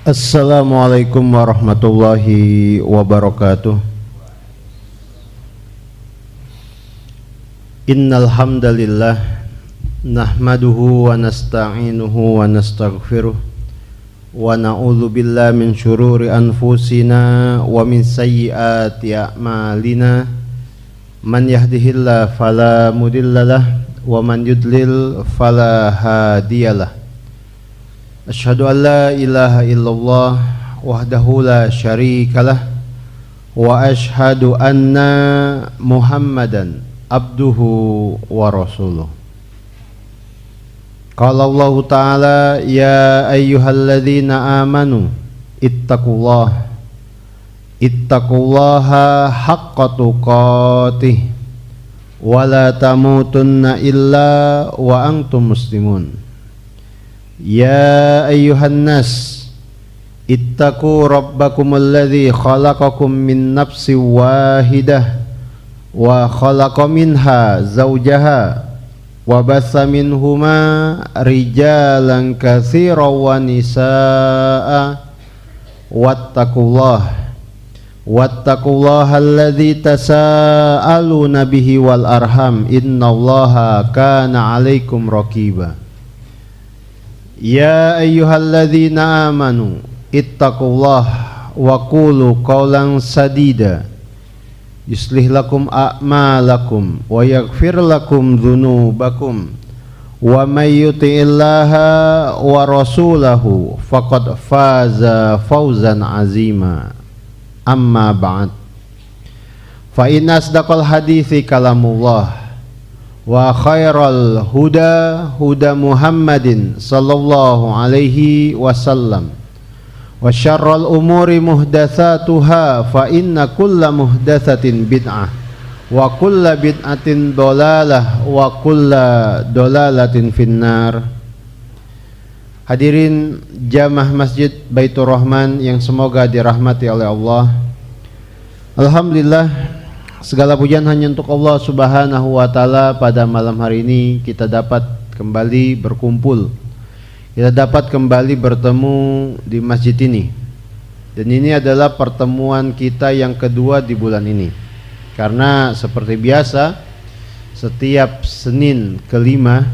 Assalamualaikum warahmatullahi wabarakatuh. Innal hamdalillah nahmaduhu wa nasta'inuhu wa nastaghfiruh wa na'udzu billahi min syururi anfusina wa min sayyiati a'malina. Man yahdihillahu fala mudhillalah wa man yudlil fala hadiyalah. Asyhadu an la ilaha illallah wahdahu la syarikalah wa asyhadu anna Muhammadan abduhu wa rasuluh. Qala Allah Ta'ala ya ayyuhalladzina amanu ittaqullaha haqqa tuqatih wa la tamutunna illa wa antum muslimun. Ya ayyuhan nas ittaqu rabbakumul ladzi khalaqakum min nafsin wahidah wa khalaqa minha zawjaha wa bassa minhuma rijalan katsiran wa nisaa wattaqullaha alladzi tasaaluna bihi wal arham innallaha kana 'alaikum raqiba. Ya ayyuhalladzina amanu ittaqullaha wa qulu qawlan sadida yuslih lakum a'malakum wa yaghfir lakum dzunubakum wa may yuti'illaha wa rasulahu faqad faza fawzan azima. Amma ba'd, fa inna asdaqal hadithi kalamullah wa khairal huda huda Muhammadin sallallahu alaihi wasallam wa syarral umuri muhdatsatuha fa inna kulla muhdatsatin bid'ah wa kulla bid'atin dolalah wa kulla dolalatin finnar. Hadirin jamaah Masjid Baitur Rahman yang semoga dirahmati oleh Allah. Alhamdulillah, segala pujian hanya untuk Allah Subhanahu wa Ta'ala. Pada malam hari ini kita dapat kembali berkumpul, kita dapat kembali bertemu di masjid ini. Dan ini adalah pertemuan kita yang kedua di bulan ini. Karena seperti biasa, setiap Senin kelima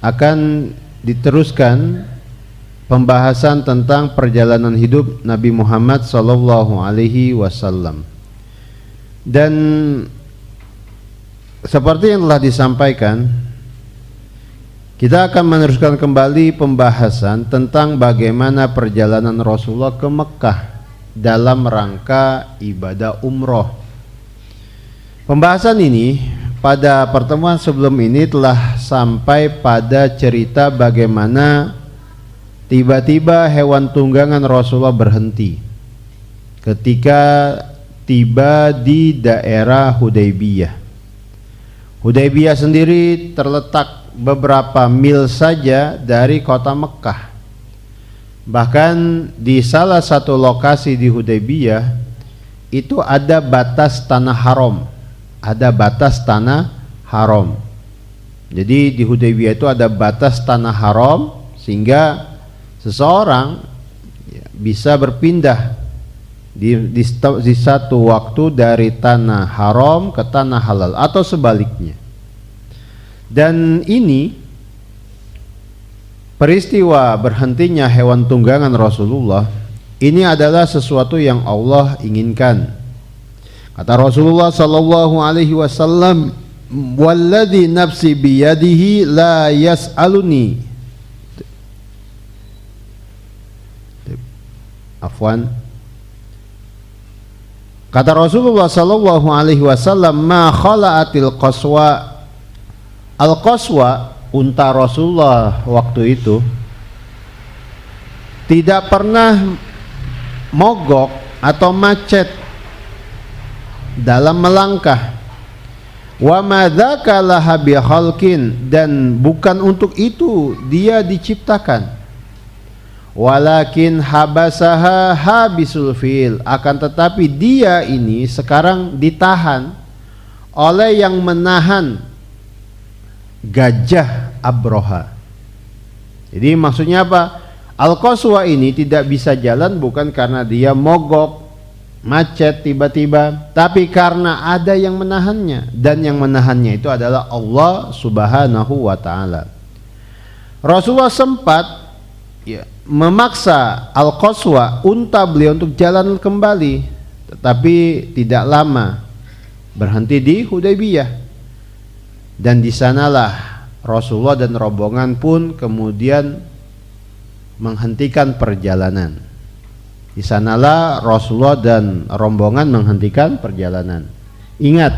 akan diteruskan pembahasan tentang perjalanan hidup Nabi Muhammad sallallahu alaihi wasallam. Dan seperti yang telah disampaikan, kita akan meneruskan kembali pembahasan tentang bagaimana perjalanan Rasulullah ke Mekah dalam rangka ibadah umroh. Pembahasan ini pada pertemuan sebelum ini telah sampai pada cerita bagaimana tiba-tiba hewan tunggangan Rasulullah berhenti ketika tiba di daerah Hudaybiyah. Hudaybiyah sendiri terletak beberapa mil saja dari kota Mekah. Bahkan di salah satu lokasi di Hudaybiyah itu ada batas tanah haram. Ada batas tanah haram. Jadi di Hudaybiyah itu ada batas tanah haram sehingga seseorang bisa berpindah di satu waktu dari tanah haram ke tanah halal atau sebaliknya. Dan ini peristiwa berhentinya hewan tunggangan Rasulullah ini adalah sesuatu yang Allah inginkan. Kata Rasulullah sallallahu alaihi wasallam, "Walladzi nafsi biyadihi la yas'aluni." Afwan. Kata Rasulullah sallallahu alaihi wasallam, "Ma khala'atil qaswa." Al-qaswa, unta Rasulullah waktu itu tidak pernah mogok atau macet dalam melangkah. Wa madzaka laha bi khalqin, dan bukan untuk itu dia diciptakan. Walakin habasaha habisul fil, akan tetapi dia ini sekarang ditahan oleh yang menahan gajah Abroha. Jadi maksudnya apa? Al-Qaswa ini tidak bisa jalan bukan karena dia mogok, macet tiba-tiba, tapi karena ada yang menahannya, dan yang menahannya itu adalah Allah Subhanahu wa taala. Rasulullah sempat memaksa Al-Qaswa, unta beliau, untuk jalan kembali, tetapi tidak lama, berhenti di Hudaybiyah, dan di sanalah Rasulullah dan rombongan pun kemudian menghentikan perjalanan. Di sanalah Rasulullah dan rombongan menghentikan perjalanan. Ingat,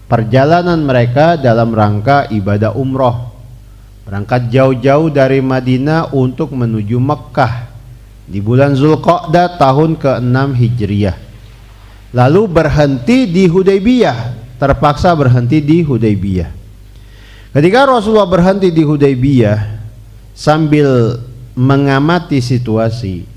perjalanan mereka dalam rangka ibadah umroh, berangkat jauh-jauh dari Madinah untuk menuju Mekkah di bulan Zulqa'dah tahun ke-6 Hijriah. Lalu berhenti di Hudaybiyah, terpaksa berhenti di Hudaybiyah. Ketika Rasulullah berhenti di Hudaybiyah sambil mengamati situasi,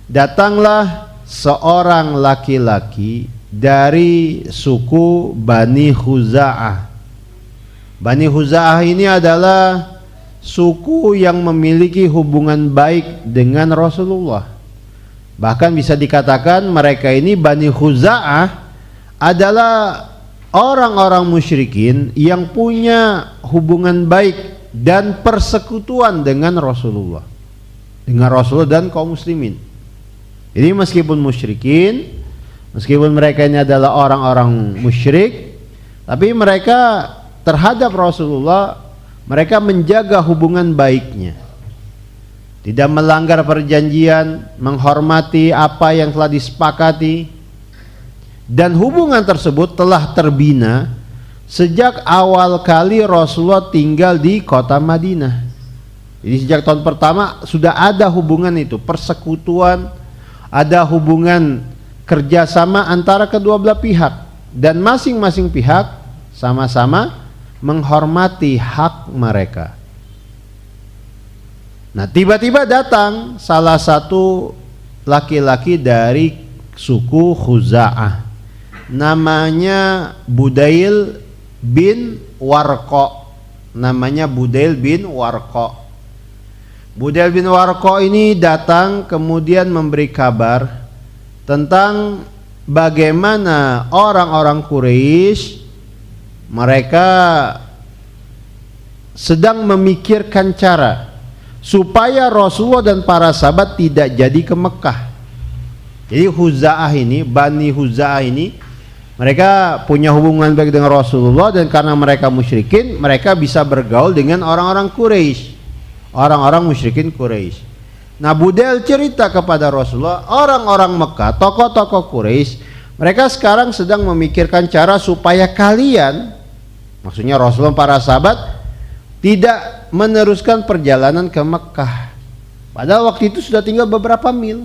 datanglah seorang laki-laki dari suku Bani Khuza'ah. Bani Khuza'ah ini adalah suku yang memiliki hubungan baik dengan Rasulullah. Bahkan bisa dikatakan mereka ini, Bani Khuza'ah, adalah orang-orang musyrikin yang punya hubungan baik dan persekutuan dengan Rasulullah, dan kaum muslimin. Jadi meskipun musyrikin, meskipun mereka ini adalah orang-orang musyrik, tapi mereka terhadap Rasulullah, mereka menjaga hubungan baiknya, tidak melanggar perjanjian, menghormati apa yang telah disepakati. Dan hubungan tersebut telah terbina sejak awal kali Rasulullah tinggal di kota Madinah. Jadi sejak tahun pertama sudah ada hubungan itu, persekutuan, ada hubungan kerjasama antara kedua belah pihak, dan masing-masing pihak sama-sama menghormati hak mereka. Nah, tiba-tiba datang salah satu laki-laki dari suku Khuza'ah, namanya Budail bin Warqa. Budail bin Warqa ini datang kemudian memberi kabar tentang bagaimana orang-orang Quraisy mereka sedang memikirkan cara supaya Rasulullah dan para sahabat tidak jadi ke Mekah. Jadi Khuza'ah ini, Bani Khuza'ah ini, mereka punya hubungan baik dengan Rasulullah, dan karena mereka musyrikin, mereka bisa bergaul dengan orang-orang Quraisy, orang-orang musyrikin Quraisy. Nah, Budail cerita kepada Rasulullah, orang-orang Mekah, tokoh-tokoh Quraisy, mereka sekarang sedang memikirkan cara supaya kalian, maksudnya Rasulullah para sahabat, tidak meneruskan perjalanan ke Mekah. Padahal waktu itu sudah tinggal beberapa mil.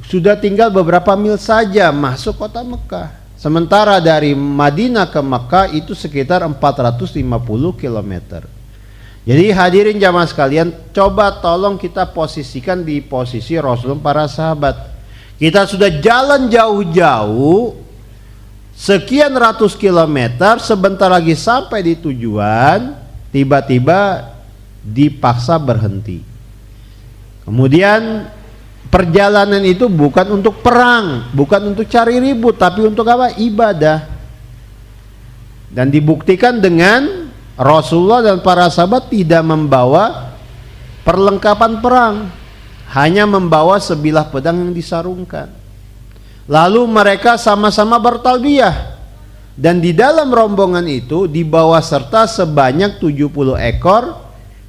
Sudah tinggal beberapa mil saja masuk kota Mekah. Sementara dari Madinah ke Mekah itu sekitar 450 km. Jadi hadirin jamaah sekalian, coba tolong kita posisikan di posisi Rasulullah para sahabat. Kita sudah jalan jauh-jauh sekian ratus kilometer, sebentar lagi sampai di tujuan, tiba-tiba dipaksa berhenti. Kemudian perjalanan itu bukan untuk perang, bukan untuk cari ribut, tapi untuk apa? Ibadah. Dan dibuktikan dengan Rasulullah dan para sahabat tidak membawa perlengkapan perang, hanya membawa sebilah pedang yang disarungkan. Lalu mereka sama-sama bertalbiyah, dan di dalam rombongan itu dibawa serta sebanyak 70 ekor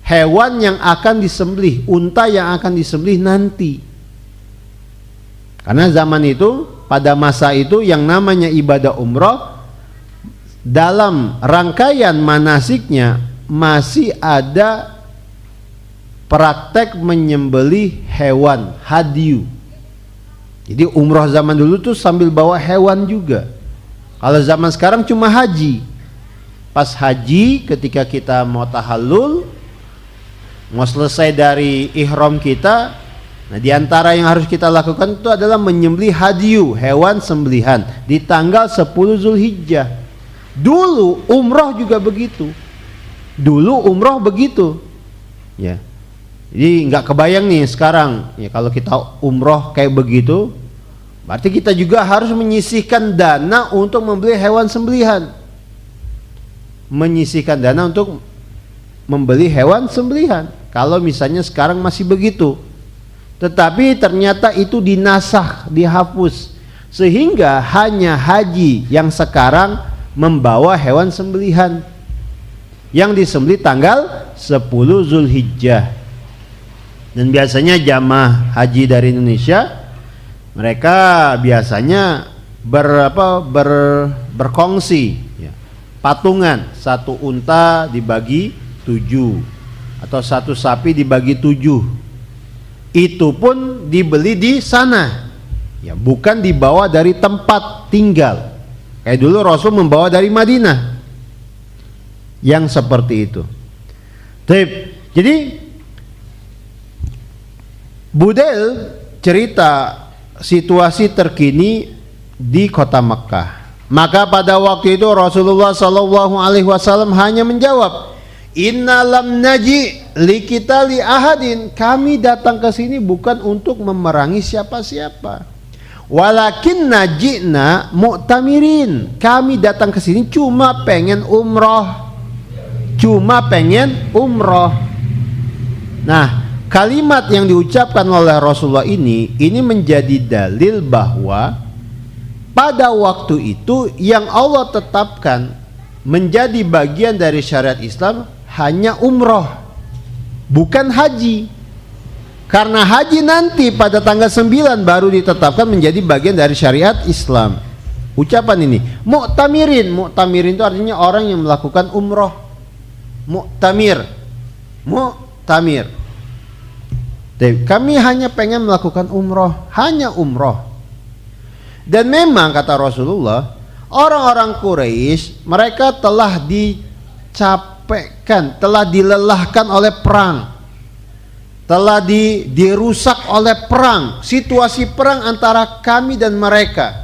hewan yang akan disembelih, unta yang akan disembelih nanti. Karena zaman itu, pada masa itu yang namanya ibadah umroh, dalam rangkaian manasiknya masih ada praktek menyembelih hewan, hadyu. Jadi umroh zaman dulu tuh sambil bawa hewan juga. Kalau zaman sekarang cuma haji. Pas haji, ketika kita mau tahallul, mau selesai dari ihram kita, nah, di antara yang harus kita lakukan itu adalah menyembelih hadyu, hewan sembelihan, di tanggal 10 Zulhijjah. Dulu umroh juga begitu. Ya. Jadi nggak kebayang nih sekarang ya, kalau kita umroh kayak begitu, berarti kita juga harus menyisihkan dana untuk membeli hewan sembelihan. Menyisihkan dana untuk membeli hewan sembelihan. Kalau misalnya sekarang masih begitu. Tetapi ternyata itu dinasakh, dihapus. Sehingga hanya haji yang sekarang membawa hewan sembelihan yang disembelih tanggal 10 Zulhijjah. Dan biasanya jamaah haji dari Indonesia, mereka biasanya berkongsi ya, patungan, satu unta dibagi 7 atau satu sapi dibagi 7. Itu pun dibeli di sana ya, bukan dibawa dari tempat tinggal kayak dulu Rasul membawa dari Madinah, yang seperti itu. Jadi Budail cerita situasi terkini di kota Mekkah. Maka pada waktu itu Rasulullah SAW hanya menjawab, Inna lam naji li kita li ahadin, kami datang ke sini bukan untuk memerangi siapa-siapa. Walakin najina mu'tamirin, kami datang ke sini cuma pengen umroh. Nah, kalimat yang diucapkan oleh Rasulullah ini menjadi dalil bahwa pada waktu itu yang Allah tetapkan menjadi bagian dari syariat Islam hanya umroh, bukan haji. Karena haji nanti pada tanggal 9 baru ditetapkan menjadi bagian dari syariat Islam. Ucapan ini mu'tamirin itu artinya orang yang melakukan umroh. Mu'tamir. Kami hanya pengen melakukan umroh, hanya umroh. Dan memang kata Rasulullah, orang-orang Quraisy mereka telah dicapekkan, telah dilelahkan oleh perang, telah dirusak oleh perang, situasi perang antara kami dan mereka.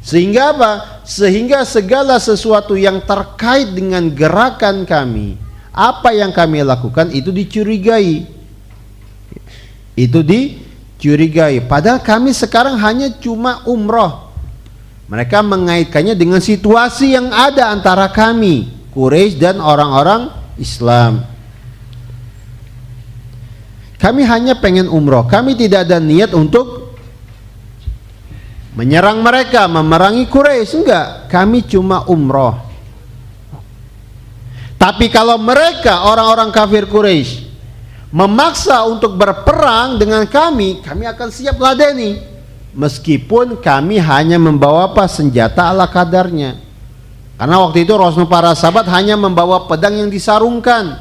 Sehingga apa? Sehingga segala sesuatu yang terkait dengan gerakan kami, apa yang kami lakukan itu dicurigai. Padahal kami sekarang hanya cuma umroh. Mereka mengaitkannya dengan situasi yang ada antara kami, Quraisy dan orang-orang Islam. Kami hanya pengen umroh, kami tidak ada niat untuk menyerang mereka, memerangi Quraisy, enggak. Kami cuma umroh. Tapi kalau mereka, orang-orang kafir Quraisy, memaksa untuk berperang dengan kami akan siap ladeni. Meskipun kami hanya membawa senjata ala kadarnya. Karena waktu itu Rasul para sahabat hanya membawa pedang yang disarungkan.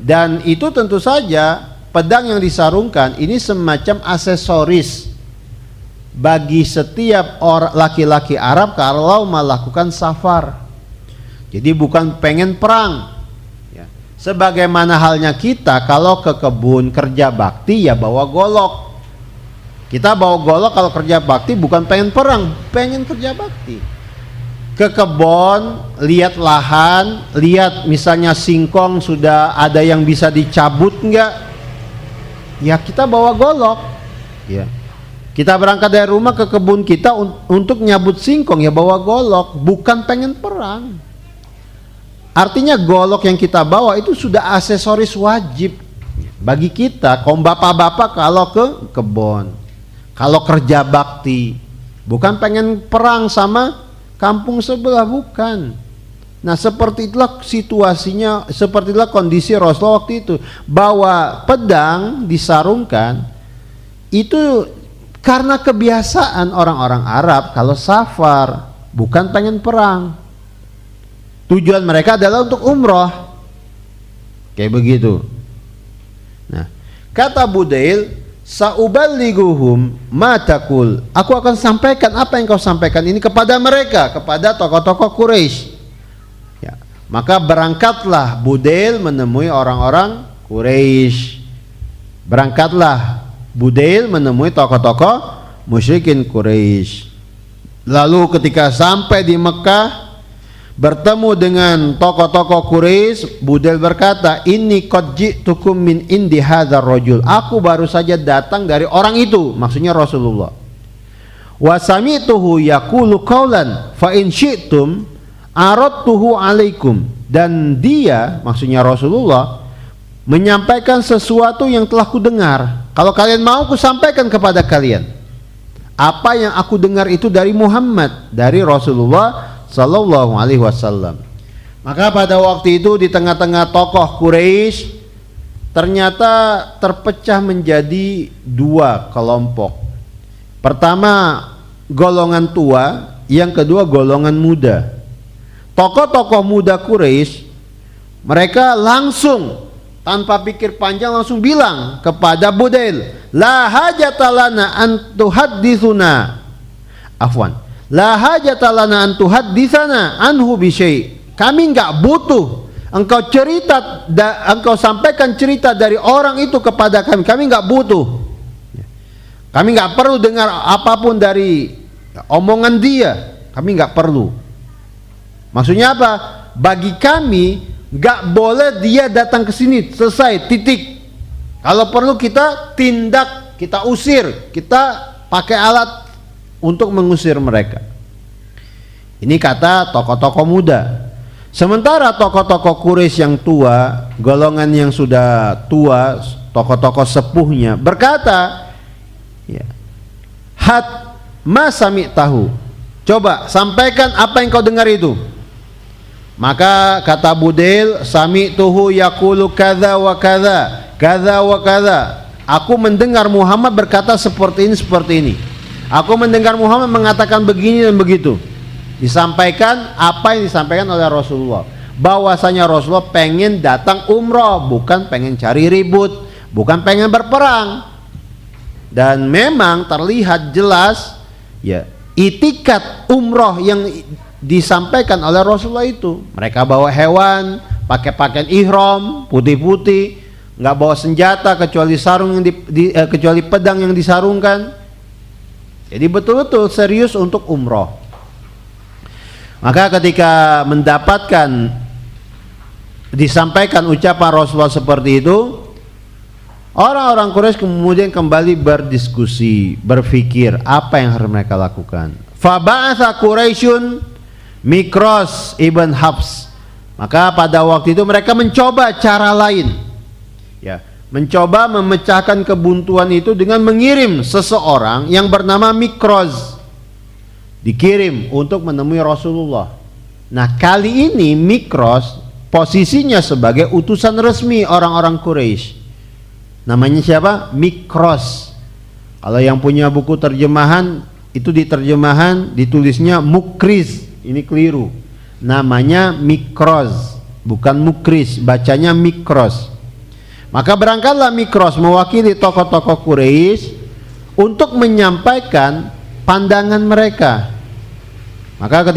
Dan itu tentu saja pedang yang disarungkan ini semacam aksesoris bagi setiap orang laki-laki Arab kalau melakukan safar. Jadi bukan pengen perang ya. Sebagaimana halnya kita kalau ke kebun kerja bakti ya bawa golok. Kita bawa golok kalau kerja bakti bukan pengen perang, pengen kerja bakti. Ke kebun, lihat lahan, lihat misalnya singkong sudah ada yang bisa dicabut enggak, ya kita bawa golok ya. Kita berangkat dari rumah ke kebun kita untuk nyabut singkong ya bawa golok, bukan pengen perang. Artinya golok yang kita bawa itu sudah aksesoris wajib bagi kita kaum bapak-bapak kalau ke kebun, kalau kerja bakti, bukan pengen perang sama kampung sebelah, bukan. Nah seperti itulah situasinya, seperti itulah kondisi Rasulullah waktu itu, bawa pedang disarungkan itu karena kebiasaan orang-orang Arab kalau safar, bukan pengen perang. Tujuan mereka adalah untuk umroh. Kayak begitu. Nah, kata Budail, sa'uballighuhum ma taqul. Aku akan sampaikan apa yang kau sampaikan ini kepada mereka, kepada tokoh-tokoh Quraisy. Ya, maka berangkatlah Budail menemui orang-orang Quraisy. Berangkatlah Budail menemui tokoh-tokoh musyrikin Quraisy. Lalu ketika sampai di Mekah, bertemu dengan tokoh-tokoh Quraisy, Budail berkata, "Inni qad ji'tukum min indi hadzal rajul." Aku baru saja datang dari orang itu, maksudnya Rasulullah. Wa sami'tuhu yaqulu qawlan fa in syi'tum aradtuhu alaikum. Dan dia, maksudnya Rasulullah, menyampaikan sesuatu yang telah ku dengar. Kalau kalian mau, ku sampaikan kepada kalian. Apa yang aku dengar itu dari Muhammad, dari Rasulullah sallallahu alaihi wasallam. Maka pada waktu itu di tengah-tengah tokoh Quraisy ternyata terpecah menjadi dua kelompok. Pertama golongan tua, yang kedua golongan muda. Tokoh-tokoh muda Quraisy mereka langsung tanpa pikir panjang langsung bilang kepada Budail, "La hajatalana an tuhadditsuna." Afwan. "La hajatalana an tuhadditsana anhu bi syai'." Kami enggak butuh engkau engkau sampaikan cerita dari orang itu kepada kami. Kami enggak butuh. Kami enggak perlu dengar apapun dari omongan dia. Kami enggak perlu. Maksudnya apa? Bagi kami nggak boleh dia datang ke sini, selesai, titik. Kalau perlu kita tindak, kita usir, kita pakai alat untuk mengusir mereka. Ini kata tokoh-tokoh muda. Sementara tokoh-tokoh Quraisy yang tua, golongan yang sudah tua, tokoh-tokoh sepuhnya berkata, ya, "Hat ma sami'tahu." Coba sampaikan apa yang kau dengar itu. Maka kata Budail, "Sami'tuhu yaqulu kadza wa kadza, kadza wa kadza." Aku mendengar Muhammad berkata seperti ini, seperti ini. Aku mendengar Muhammad mengatakan begini dan begitu. Disampaikan apa yang disampaikan oleh Rasulullah. Bahwasanya Rasulullah pengen datang umroh, bukan pengen cari ribut, bukan pengen berperang. Dan memang terlihat jelas ya, itikat umroh yang disampaikan oleh Rasulullah itu. Mereka bawa hewan, pakai pakaian ihram putih-putih, nggak bawa senjata kecuali sarung yang kecuali pedang yang disarungkan. Jadi betul-betul serius untuk umroh. Maka ketika mendapatkan disampaikan ucapan Rasulullah seperti itu, orang-orang Quraisy kemudian kembali berdiskusi, berpikir apa yang harus mereka lakukan. Faba'atha Quraisyun Mikros ibn Habs. Maka pada waktu itu mereka mencoba cara lain, ya, mencoba memecahkan kebuntuan itu dengan mengirim seseorang yang bernama Mikros, dikirim untuk menemui Rasulullah. Nah kali ini Mikros posisinya sebagai utusan resmi orang-orang Quraisy. Namanya siapa? Mikros. Kalau yang punya buku terjemahan itu di terjemahan ditulisnya Mukriz. Ini keliru. Namanya Mikros, bukan Mukriz, bacanya Mikros. Maka berangkatlah Mikros mewakili tokoh-tokoh Quraisy untuk menyampaikan pandangan mereka. Maka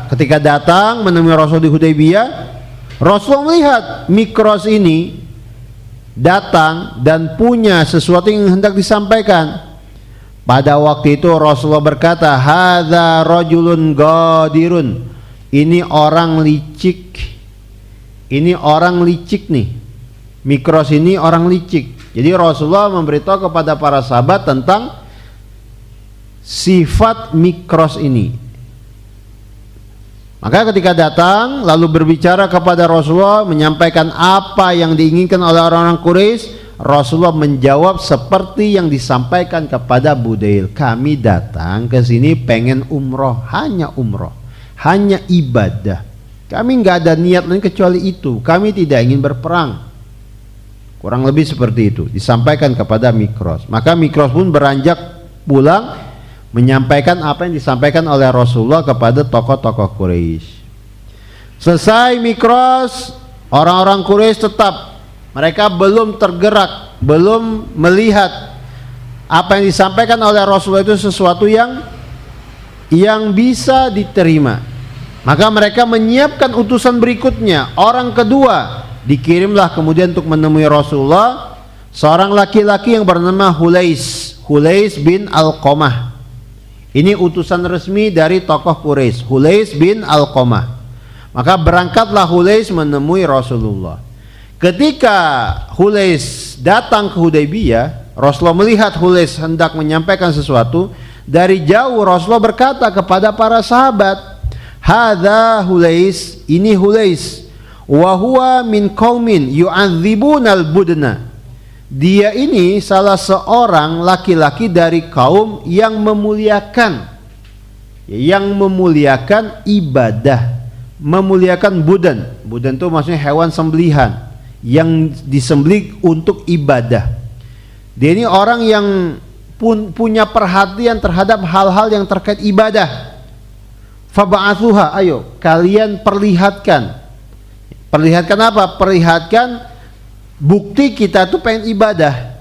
ketika datang menemui Rasul di Hudaybiyah, Rasul melihat Mikros ini datang dan punya sesuatu yang hendak disampaikan. Pada waktu itu Rasulullah berkata, "Hadza rajulun gadirun." Ini orang licik. Ini orang licik nih. Mikros ini orang licik. Jadi Rasulullah memberitahu kepada para sahabat tentang sifat Mikros ini. Maka ketika datang lalu berbicara kepada Rasulullah, menyampaikan apa yang diinginkan oleh orang-orang Quraisy, Rasulullah menjawab seperti yang disampaikan kepada Budail. Kami datang ke sini pengen umroh, hanya ibadah. Kami nggak ada niat lain kecuali itu. Kami tidak ingin berperang. Kurang lebih seperti itu disampaikan kepada Mikros. Maka Mikros pun beranjak pulang menyampaikan apa yang disampaikan oleh Rasulullah kepada tokoh-tokoh Quraisy. Selesai Mikros, orang-orang Quraisy tetap mereka belum tergerak, belum melihat apa yang disampaikan oleh Rasulullah itu sesuatu yang bisa diterima. Maka mereka menyiapkan utusan berikutnya. Orang kedua dikirimlah kemudian untuk menemui Rasulullah, seorang laki-laki yang bernama Hulais bin Alqamah. Ini utusan resmi dari tokoh Quraisy, Hulais bin Alqamah. Maka berangkatlah Hulais menemui Rasulullah. Ketika Hulais datang ke Hudaybiyah, Rasulullah melihat Hulais hendak menyampaikan sesuatu. Dari jauh Rasulullah berkata kepada para sahabat, "Hadza Hulais, ini Hulais, wa huwa min qaumin yu'adzibunal budna." Dia ini salah seorang laki-laki dari kaum yang memuliakan ibadah, memuliakan budan. Budan itu maksudnya hewan sembelihan yang disembelih untuk ibadah. Dia ini orang yang punya perhatian terhadap hal-hal yang terkait ibadah. Faba'athuha, ayo kalian perlihatkan. Perlihatkan apa? Perlihatkan bukti kita tuh pengen ibadah.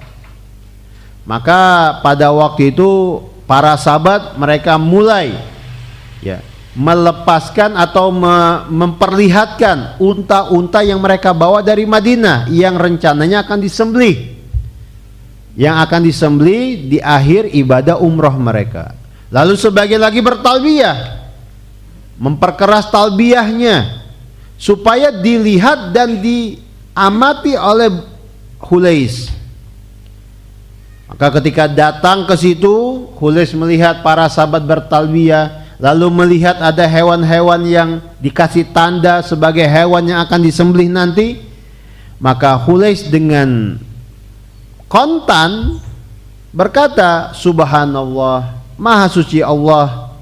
Maka pada waktu itu para sahabat mereka mulai melepaskan atau memperlihatkan unta-unta yang mereka bawa dari Madinah yang rencananya akan disembelih, di akhir ibadah umroh mereka. Lalu sebagian lagi bertalbiyah, memperkeras talbiyahnya supaya dilihat dan diamati oleh Hulais. Maka ketika datang ke situ, Hulais melihat para sahabat bertalbiyah, lalu melihat ada hewan-hewan yang dikasih tanda sebagai hewan yang akan disembelih nanti. Maka Hulais dengan kontan berkata, "Subhanallah, maha suci Allah,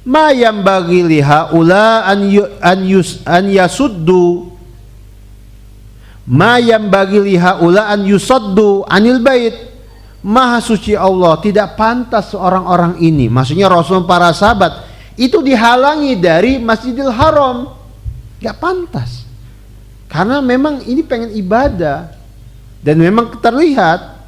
ma yambaghi li haula an yasuddu, ma yambaghi li haula an yusaddu anil bait." Maha suci Allah, tidak pantas orang-orang ini, maksudnya Rasul para sahabat itu dihalangi dari Masjidil Haram. Gak pantas, karena memang ini pengen ibadah. Dan memang terlihat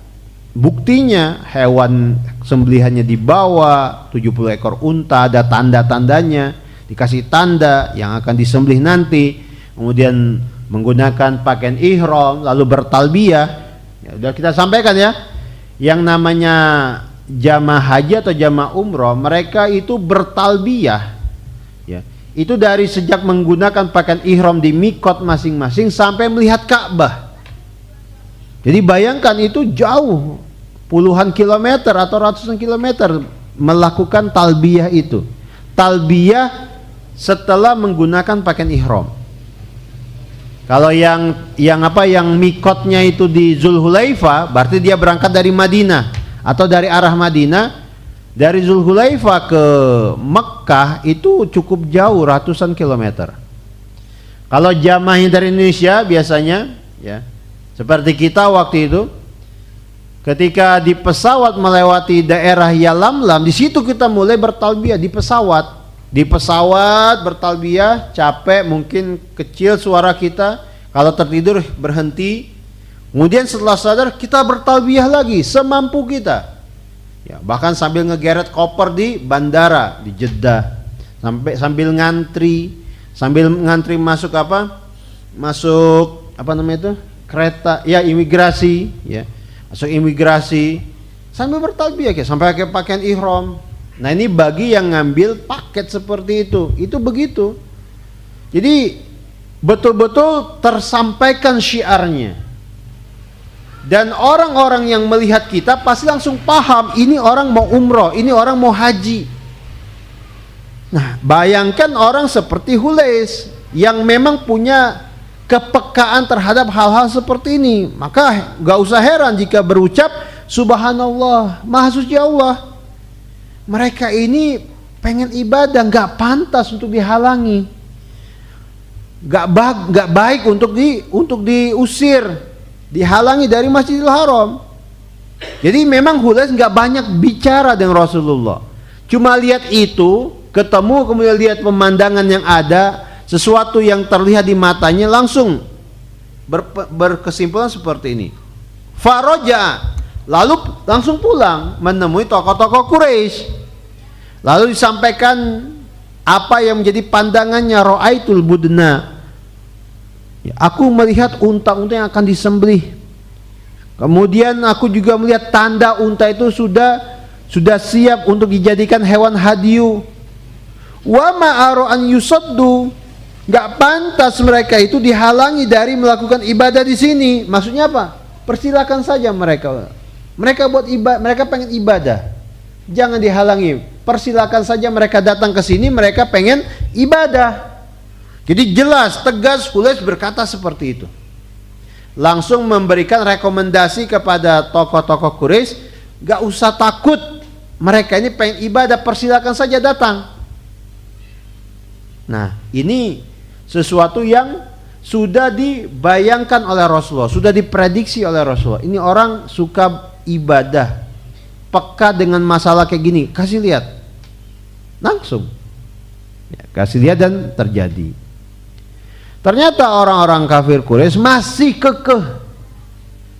buktinya, hewan sembelihannya dibawa 70 ekor unta, ada tanda-tandanya, dikasih tanda yang akan disembelih nanti. Kemudian menggunakan pakaian ihram, lalu bertalbiyah. Ya, udah kita sampaikan ya, yang namanya jamaah haji atau jamaah umroh, mereka itu bertalbiyah ya, itu dari sejak menggunakan pakaian ihram di mikot masing-masing sampai melihat Ka'bah. Jadi bayangkan itu jauh, puluhan kilometer atau ratusan kilometer melakukan talbiyah itu. Talbiyah setelah menggunakan pakaian ihram. Kalau yang mikotnya itu di Zulhulaifah, berarti dia berangkat dari Madinah atau dari arah Madinah. Dari Zulhulaifah ke Mekkah itu cukup jauh, ratusan kilometer. Kalau jamaah dari Indonesia biasanya ya, seperti kita waktu itu, ketika di pesawat melewati daerah Yalamlam, di situ kita mulai bertalbiyah di pesawat. Di pesawat bertalbiyah, capek, mungkin kecil suara kita, kalau tertidur berhenti. Kemudian setelah sadar kita bertalbiyah lagi semampu kita. Ya, bahkan sambil ngegeret koper di bandara di Jeddah, sambil ngantri masuk kereta ya, imigrasi ya, masuk imigrasi sambil bertalbiyah sampai pakai pakaian ihram. Nah ini bagi yang ngambil paket seperti itu begitu. Jadi betul-betul tersampaikan syiarnya. Dan orang-orang yang melihat kita pasti langsung paham, ini orang mau umroh, ini orang mau haji. Nah bayangkan orang seperti Hulais yang memang punya kepekaan terhadap hal-hal seperti ini, maka gak usah heran jika berucap Subhanallah, maha suci Allah. Mereka ini pengen ibadah, gak pantas untuk dihalangi, gak baik untuk diusir, dihalangi dari Masjidil Haram. Jadi memang Hulais gak banyak bicara dengan Rasulullah, cuma lihat itu, ketemu, kemudian lihat pemandangan yang ada, sesuatu yang terlihat di matanya, langsung berkesimpulan seperti ini. Faraja, lalu langsung pulang menemui tokoh-tokoh Quraisy. Lalu disampaikan apa yang menjadi pandangannya. Ra'aitul budna, ya, aku melihat unta-unta yang akan disembelih. Kemudian aku juga melihat tanda unta itu sudah siap untuk dijadikan hewan hadiyu. Wa ma ara an yusaddu, Nggak pantas mereka itu dihalangi dari melakukan ibadah di sini. Maksudnya apa? Persilakan saja mereka. Mereka buat ibadah, mereka pengen ibadah. Jangan dihalangi. Persilakan saja mereka datang ke sini, mereka pengen ibadah. Jadi jelas, tegas Quraisy berkata seperti itu. Langsung memberikan rekomendasi kepada tokoh-tokoh Quraisy, gak usah takut. Mereka ini pengen ibadah, persilakan saja datang. Nah, ini sesuatu yang sudah dibayangkan oleh Rasulullah, sudah diprediksi oleh Rasulullah. Ini orang suka ibadah, peka dengan masalah kayak gini, kasih lihat. Langsung ya, kasih lihat dan terjadi. Ternyata orang-orang kafir Quraisy masih kekeh,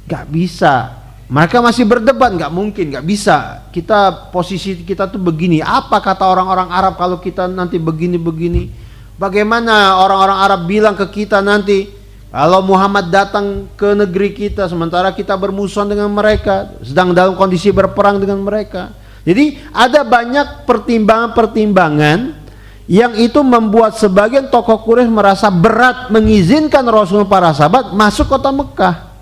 gak bisa. Mereka masih berdebat, gak mungkin, gak bisa. Kita posisi kita tuh begini. Apa kata orang-orang Arab kalau kita nanti begini-begini? Bagaimana orang-orang Arab bilang ke kita nanti kalau Muhammad datang ke negeri kita sementara kita bermusuhan dengan mereka, sedang dalam kondisi berperang dengan mereka. Jadi ada banyak pertimbangan-pertimbangan yang itu membuat sebagian tokoh Quraisy merasa berat mengizinkan Rasul para sahabat masuk kota Mekah.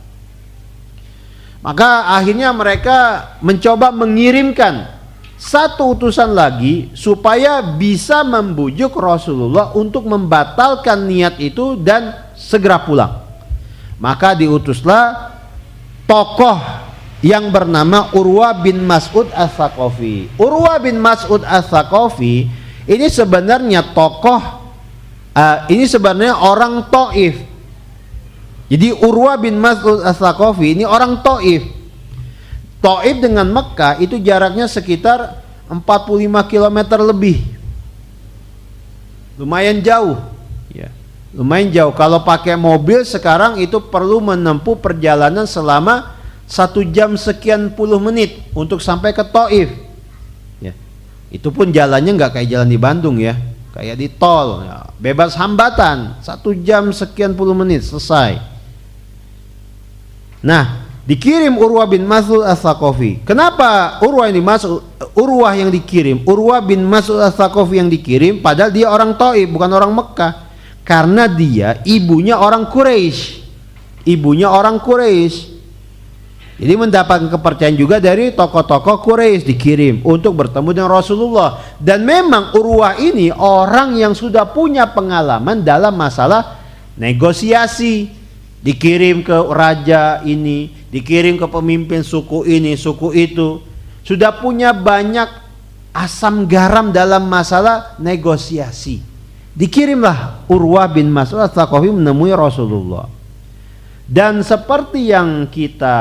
Maka akhirnya mereka mencoba mengirimkan satu utusan lagi supaya bisa membujuk Rasulullah untuk membatalkan niat itu dan segera pulang. Maka diutuslah tokoh yang bernama Urwah bin Mas'ud Ats-Tsaqafi. Urwah bin Mas'ud Ats-Tsaqafi ini sebenarnya tokoh, ini sebenarnya orang Taif. Jadi Urwah bin Mas'ud Ats-Tsaqafi ini orang Taif. Taif dengan Mekah itu jaraknya sekitar 45 km lebih. Lumayan jauh ya. Lumayan jauh. Kalau pakai mobil sekarang itu perlu menempuh perjalanan selama 1 jam sekian puluh menit untuk sampai ke Taif ya. Itu pun jalannya nggak kayak jalan di Bandung ya, kayak di tol ya. Bebas hambatan, 1 jam sekian puluh menit selesai. Nah, dikirim Urwah bin Mas'ud Ats-Tsaqafi. Kenapa Urwah yang dikirim? Urwah bin Mas'ud Ats-Tsaqafi yang dikirim padahal dia orang Taif, bukan orang Mekah. Karena dia ibunya orang Quraisy. Ibunya orang Quraisy. Jadi mendapatkan kepercayaan juga dari tokoh-tokoh Quraisy dikirim untuk bertemu dengan Rasulullah. Dan memang Urwah ini orang yang sudah punya pengalaman dalam masalah negosiasi. Dikirim ke raja ini, dikirim ke pemimpin suku ini, suku itu. Sudah punya banyak asam garam dalam masalah negosiasi. Dikirimlah Urwah bin Mas'ud Ats-Tsaqafi menemui Rasulullah. Dan seperti yang kita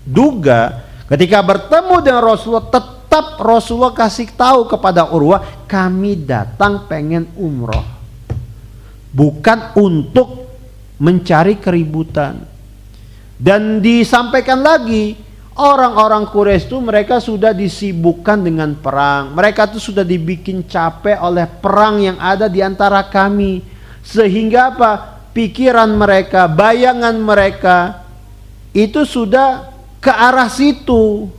duga, ketika bertemu dengan Rasulullah, tetap Rasulullah kasih tahu kepada Urwah, kami datang pengen umroh, bukan untuk mencari keributan. Dan disampaikan lagi, orang-orang Quraisy itu mereka sudah disibukkan dengan perang. Mereka itu sudah dibikin capek oleh perang yang ada di antara kami. Sehingga apa? Pikiran mereka, bayangan mereka itu sudah ke arah situ.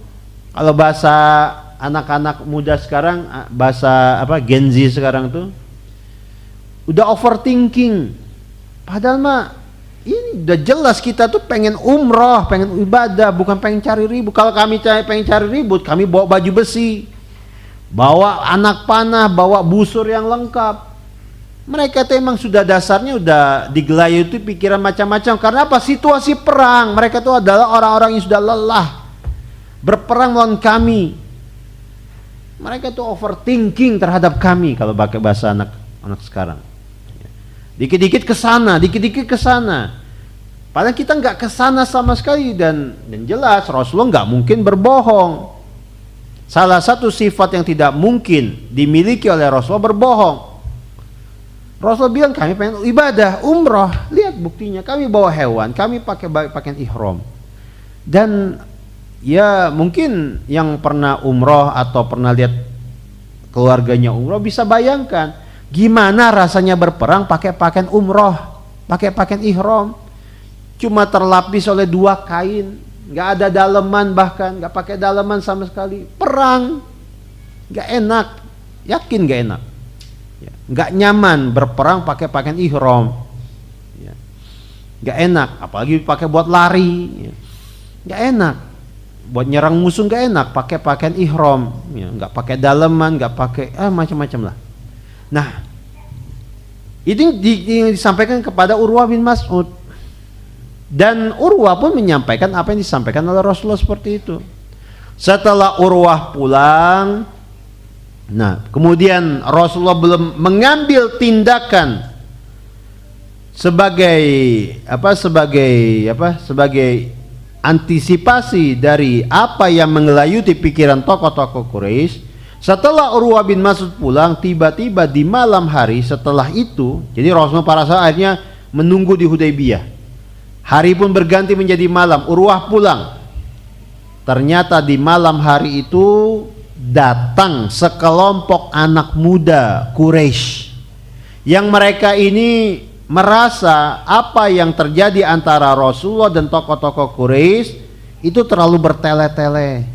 Kalau bahasa anak-anak muda sekarang, bahasa apa Gen Z sekarang tuh udah overthinking. Padahal mah ini udah jelas kita tuh pengen umroh, pengen ibadah, bukan pengen cari ribut. Kalau kami pengen cari ribut, kami bawa baju besi, bawa anak panah, bawa busur yang lengkap. Mereka tuh emang sudah dasarnya udah digelayuti pikiran macam-macam. Karena apa? Situasi perang. Mereka tuh adalah orang-orang yang sudah lelah berperang melawan kami. Mereka tuh overthinking terhadap kami kalau pakai bahasa anak-anak sekarang. Dikit-dikit ke sana, dikit-dikit ke sana. Padahal kita nggak ke sana sama sekali dan jelas Rasulullah nggak mungkin berbohong. Salah satu sifat yang tidak mungkin dimiliki oleh Rasulullah berbohong. Rasulullah bilang kami pengen ibadah, umroh. Lihat buktinya, kami bawa hewan, kami pakai pakaian ihram. Dan ya mungkin yang pernah umroh atau pernah lihat keluarganya umroh bisa bayangkan gimana rasanya berperang pakai pakaian umroh, pakai pakaian ihram. Cuma terlapis oleh 2 kain, nggak ada daleman, bahkan nggak pakai daleman sama sekali. Perang, nggak enak, yakin nggak enak. Ya, nggak nyaman berperang pakai pakaian ihram. Ya, nggak enak, apalagi pakai buat lari. Ya, nggak enak. Buat nyerang musuh nggak enak, pakai pakaian ihram. Ya, nggak pakai daleman, nggak pakai macam-macam lah. Nah, ini disampaikan kepada Urwah bin Mas'ud. Dan Urwah pun menyampaikan apa yang disampaikan oleh Rasulullah seperti itu. Setelah Urwah pulang, nah kemudian Rasulullah belum mengambil tindakan sebagai antisipasi dari apa yang mengelayuti pikiran tokoh-tokoh Quraisy. Setelah Urwah bin Mas'ud pulang, tiba-tiba di malam hari setelah itu, jadi Rasulullah para sahabat akhirnya menunggu di Hudaybiyah. Hari pun berganti menjadi malam, Urwah pulang. Ternyata di malam hari itu datang sekelompok anak muda Quraisy yang mereka ini merasa apa yang terjadi antara Rasulullah dan tokoh-tokoh Quraisy itu terlalu bertele-tele.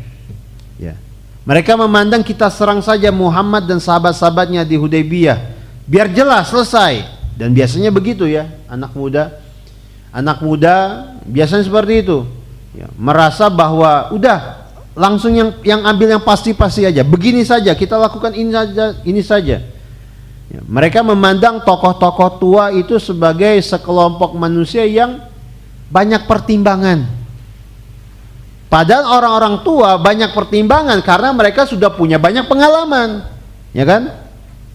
Ya. Mereka memandang kita serang saja Muhammad dan sahabat-sahabatnya di Hudaybiyah, biar jelas selesai. Dan biasanya begitu ya, anak muda biasanya seperti itu. Ya, merasa bahwa udah langsung yang ambil yang pasti-pasti aja, begini saja kita lakukan ini saja. Ya, mereka memandang tokoh-tokoh tua itu sebagai sekelompok manusia yang banyak pertimbangan. Padahal orang-orang tua banyak pertimbangan karena mereka sudah punya banyak pengalaman, ya kan?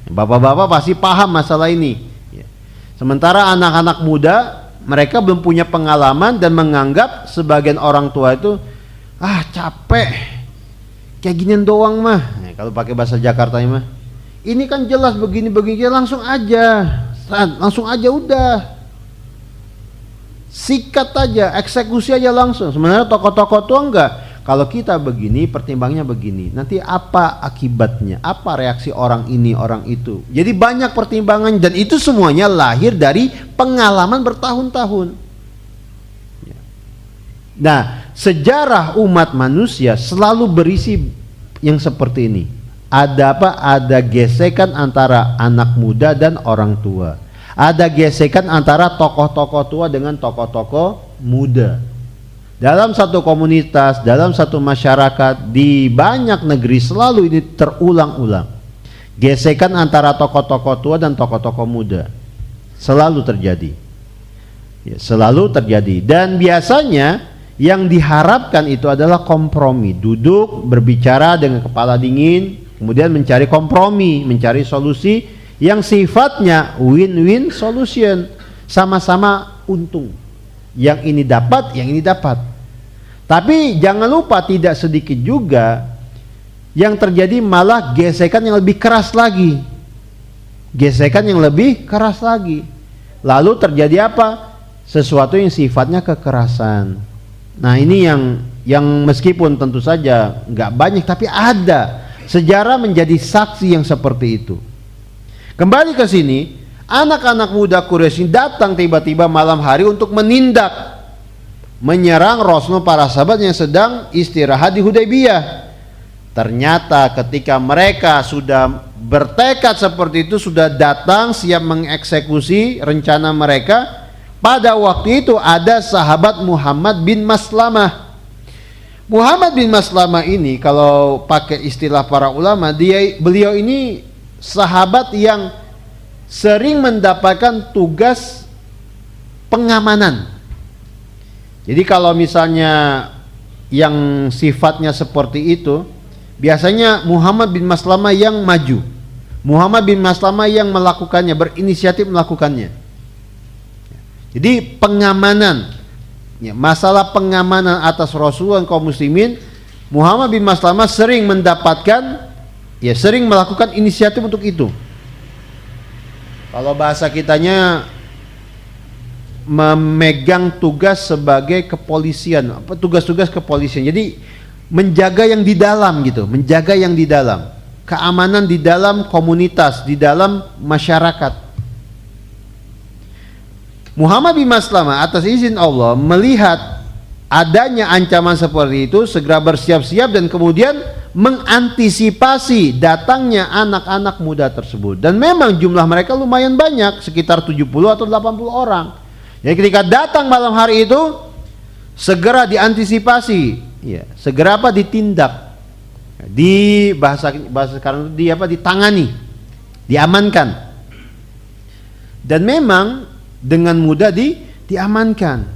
Bapak-bapak pasti paham masalah ini. Ya. Sementara anak-anak muda mereka belum punya pengalaman dan menganggap sebagian orang tua itu capek, kayak ginian doang mah. Nah, kalau pakai bahasa Jakarta mah, ini kan jelas begini-begini, langsung aja udah, sikat aja, eksekusi aja langsung. Sebenarnya tokoh-tokoh tua enggak. Kalau kita begini, pertimbangnya begini, nanti apa akibatnya, apa reaksi orang ini, orang itu. Jadi banyak pertimbangan dan itu semuanya lahir dari pengalaman bertahun-tahun. Nah, sejarah umat manusia selalu berisi yang seperti ini. Ada apa? Ada gesekan antara anak muda dan orang tua. Ada gesekan antara tokoh-tokoh tua dengan tokoh-tokoh muda. Dalam satu komunitas, dalam satu masyarakat, di banyak negeri selalu ini terulang-ulang. Gesekan antara tokoh-tokoh tua dan tokoh-tokoh muda selalu terjadi. Ya, selalu terjadi. Dan biasanya yang diharapkan itu adalah kompromi. Duduk, berbicara dengan kepala dingin, kemudian mencari kompromi, mencari solusi yang sifatnya win-win solution. Sama-sama untung. Yang ini dapat, yang ini dapat. Tapi jangan lupa tidak sedikit juga yang terjadi malah gesekan yang lebih keras lagi. Gesekan yang lebih keras lagi. Lalu terjadi apa? Sesuatu yang sifatnya kekerasan. Nah, ini yang meskipun tentu saja nggak banyak, tapi ada. Sejarah menjadi saksi yang seperti itu. Kembali ke sini, anak-anak muda Quraisy datang tiba-tiba malam hari untuk menyerang Rasulullah para sahabat yang sedang istirahat di Hudaybiyah. Ternyata ketika mereka sudah bertekad seperti itu, sudah datang siap mengeksekusi rencana mereka, pada waktu itu ada sahabat Muhammad bin Maslamah. Muhammad bin Maslamah ini kalau pakai istilah para ulama, beliau ini sahabat yang sering mendapatkan tugas pengamanan. Jadi kalau misalnya yang sifatnya seperti itu, biasanya Muhammad bin Maslamah yang maju, Muhammad bin Maslamah yang melakukannya, berinisiatif melakukannya. Jadi pengamanan, ya, masalah pengamanan atas Rasulullah dan kaum muslimin, Muhammad bin Maslamah sering mendapatkan, ya sering melakukan inisiatif untuk itu. Kalau bahasa kitanya memegang tugas sebagai kepolisian, tugas-tugas kepolisian. Jadi menjaga yang di dalam gitu, menjaga yang di dalam, keamanan di dalam komunitas, di dalam masyarakat. Muhammad bin Maslamah atas izin Allah melihat adanya ancaman seperti itu, segera bersiap-siap dan kemudian mengantisipasi datangnya anak-anak muda tersebut. Dan memang jumlah mereka lumayan banyak, sekitar 70 atau 80 orang. Jadi ketika datang malam hari itu, segera diantisipasi, ya, segera ditindak. Di bahasa sekarang itu ditangani, diamankan. Dan memang dengan mudah diamankan.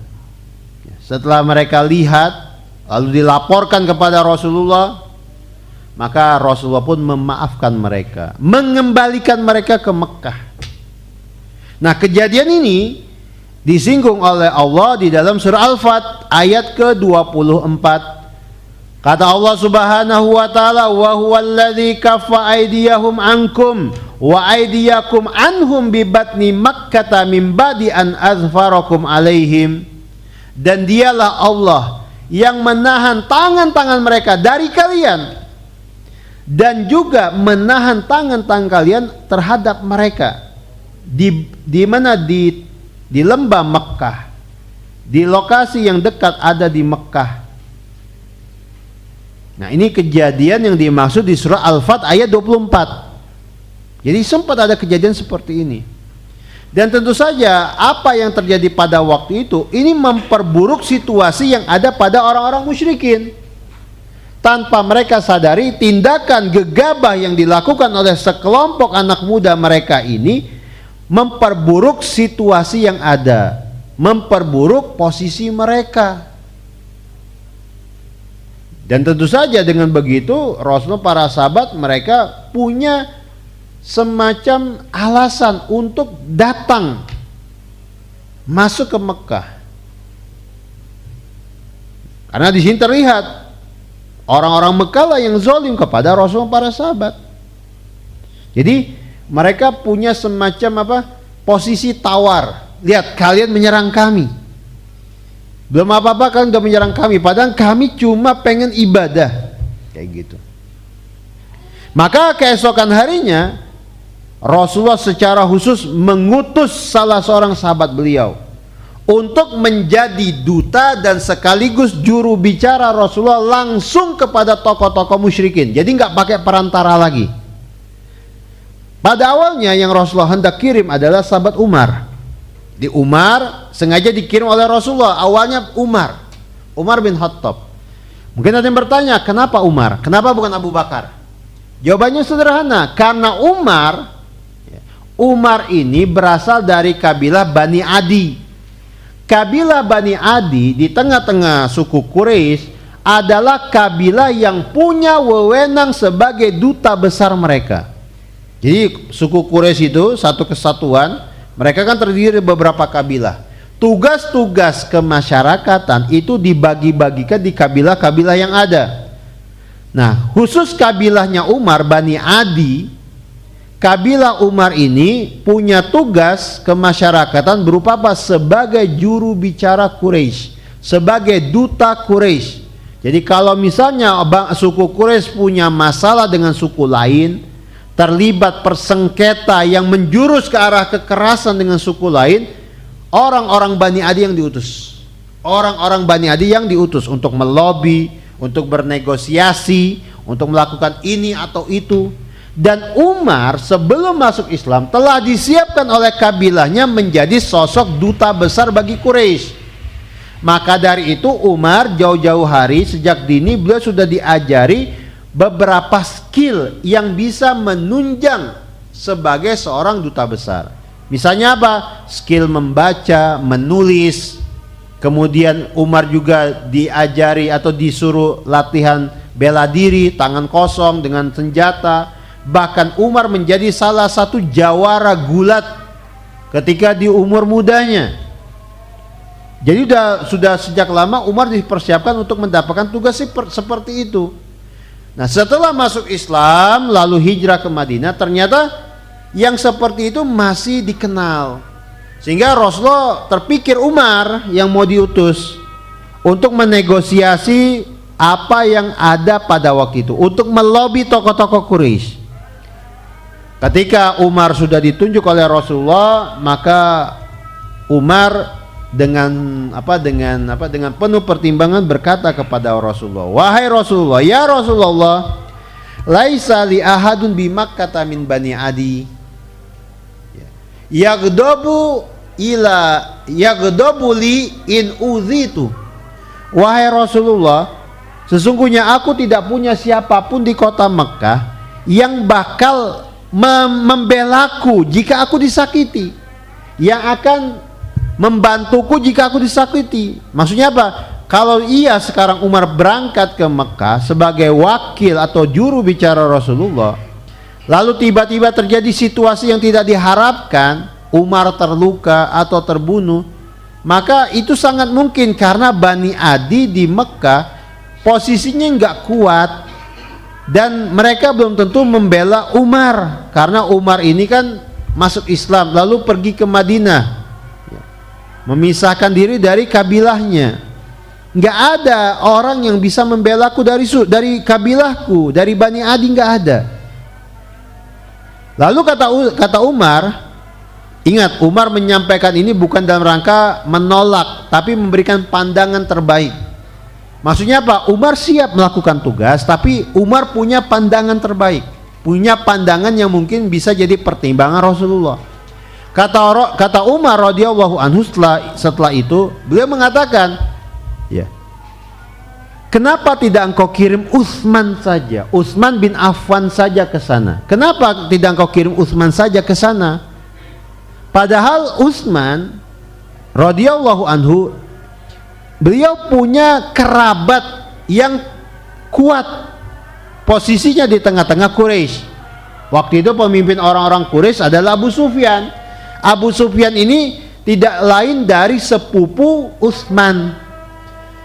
Setelah mereka lihat, lalu dilaporkan kepada Rasulullah, maka Rasulullah pun memaafkan mereka, mengembalikan mereka ke Mekah. Nah, kejadian ini disinggung oleh Allah di dalam surah Al-Fat ayat ke-24. Kata Allah Subhanahu wa taala, "Wa huwallazi kaffa aydiyahum ankum wa aydiyakum anhum bi batni Makkah min ba'di an azfarakum alaihim." Dan dialah Allah yang menahan tangan-tangan mereka dari kalian dan juga menahan tangan-tangan kalian terhadap mereka di mana di lembah Mekah, di lokasi yang dekat ada di Mekah. Nah, ini kejadian yang dimaksud di surah Al-Fat ayat 24. Jadi sempat ada kejadian seperti ini. Dan tentu saja apa yang terjadi pada waktu itu ini memperburuk situasi yang ada pada orang-orang musyrikin. Tanpa mereka sadari, tindakan gegabah yang dilakukan oleh sekelompok anak muda mereka ini memperburuk situasi yang ada, memperburuk posisi mereka. Dan tentu saja dengan begitu Rasulullah, para sahabat mereka punya semacam alasan untuk datang masuk ke Mekah. Karena di sini terlihat orang-orang Mekah lah yang zalim kepada Rasulullah, para sahabat. Jadi mereka punya semacam posisi tawar. Lihat, kalian menyerang kami. Belum apa-apa kalian udah menyerang kami, padahal kami cuma pengen ibadah. Kayak gitu. Maka keesokan harinya Rasulullah secara khusus mengutus salah seorang sahabat beliau untuk menjadi duta dan sekaligus juru bicara Rasulullah langsung kepada tokoh-tokoh musyrikin. Jadi nggak pakai perantara lagi. Pada awalnya yang Rasulullah hendak kirim adalah sahabat Umar. Di Umar sengaja dikirim oleh Rasulullah. Awalnya Umar bin Khattab. Mungkin ada yang bertanya, kenapa Umar? Kenapa bukan Abu Bakar? Jawabannya sederhana, karena Umar ini berasal dari kabilah Bani Adi. Kabilah Bani Adi di tengah-tengah suku Quraisy adalah kabilah yang punya wewenang sebagai duta besar mereka. Jadi suku Quraisy itu satu kesatuan. Mereka kan terdiri dari beberapa kabilah. Tugas-tugas kemasyarakatan itu dibagi-bagikan di kabilah-kabilah yang ada. Nah, khusus kabilahnya Umar, Bani Adi, kabilah Umar ini punya tugas kemasyarakatan berupa apa? Sebagai juru bicara Quraisy, sebagai duta Quraisy. Jadi kalau misalnya suku Quraisy punya masalah dengan suku lain, terlibat persengketa yang menjurus ke arah kekerasan dengan suku lain, orang-orang Bani Adi yang diutus. Orang-orang Bani Adi yang diutus untuk melobi, untuk bernegosiasi, untuk melakukan ini atau itu. Dan Umar sebelum masuk Islam telah disiapkan oleh kabilahnya menjadi sosok duta besar bagi Quraisy. Maka dari itu Umar jauh-jauh hari sejak dini beliau sudah diajari beberapa skill yang bisa menunjang sebagai seorang duta besar. Misalnya apa? Skill membaca, menulis. Kemudian Umar juga diajari atau disuruh latihan bela diri, tangan kosong dengan senjata. Bahkan Umar menjadi salah satu jawara gulat ketika di umur mudanya. Jadi sudah sejak lama Umar dipersiapkan untuk mendapatkan tugas seperti itu. Nah, setelah masuk Islam lalu hijrah ke Madinah, ternyata yang seperti itu masih dikenal. Sehingga Rasulullah terpikir Umar yang mau diutus untuk menegosiasi apa yang ada pada waktu itu, untuk melobi tokoh-tokoh Quraisy. Ketika Umar sudah ditunjuk oleh Rasulullah, maka Umar dengan penuh pertimbangan berkata kepada Rasulullah, wahai Rasulullah, ya Rasulullah, laisa li ahadun bi Makkah min bani Adi yaghdabu li in uzitu. Wahai Rasulullah, sesungguhnya aku tidak punya siapapun di kota Mekah yang bakal membelaku jika aku disakiti, yang akan membantuku jika aku disakiti. Maksudnya apa? Kalau ia sekarang Umar berangkat ke Mekah sebagai wakil atau juru bicara Rasulullah, lalu tiba-tiba terjadi situasi yang tidak diharapkan, Umar terluka atau terbunuh, maka itu sangat mungkin karena Bani Adi di Mekah posisinya nggak kuat dan mereka belum tentu membela Umar, karena Umar ini kan masuk Islam lalu pergi ke Madinah, memisahkan diri dari kabilahnya. Nggak ada orang yang bisa membelaku dari kabilahku, dari Bani Adi, nggak ada. Lalu kata Umar, ingat, Umar menyampaikan ini bukan dalam rangka menolak, tapi memberikan pandangan terbaik. Maksudnya apa? Umar siap melakukan tugas, tapi Umar punya pandangan terbaik, punya pandangan yang mungkin bisa jadi pertimbangan Rasulullah. Kata Umar radhiyallahu anhu setelah itu, beliau mengatakan, ya, kenapa tidak engkau kirim Utsman saja, Utsman bin Affan saja ke sana? Kenapa tidak engkau kirim Utsman saja ke sana? Padahal Utsman radhiyallahu anhu, beliau punya kerabat yang kuat, posisinya di tengah-tengah Quraisy. Waktu itu pemimpin orang-orang Quraisy adalah Abu Sufyan. Abu Sufyan ini tidak lain dari sepupu Utsman,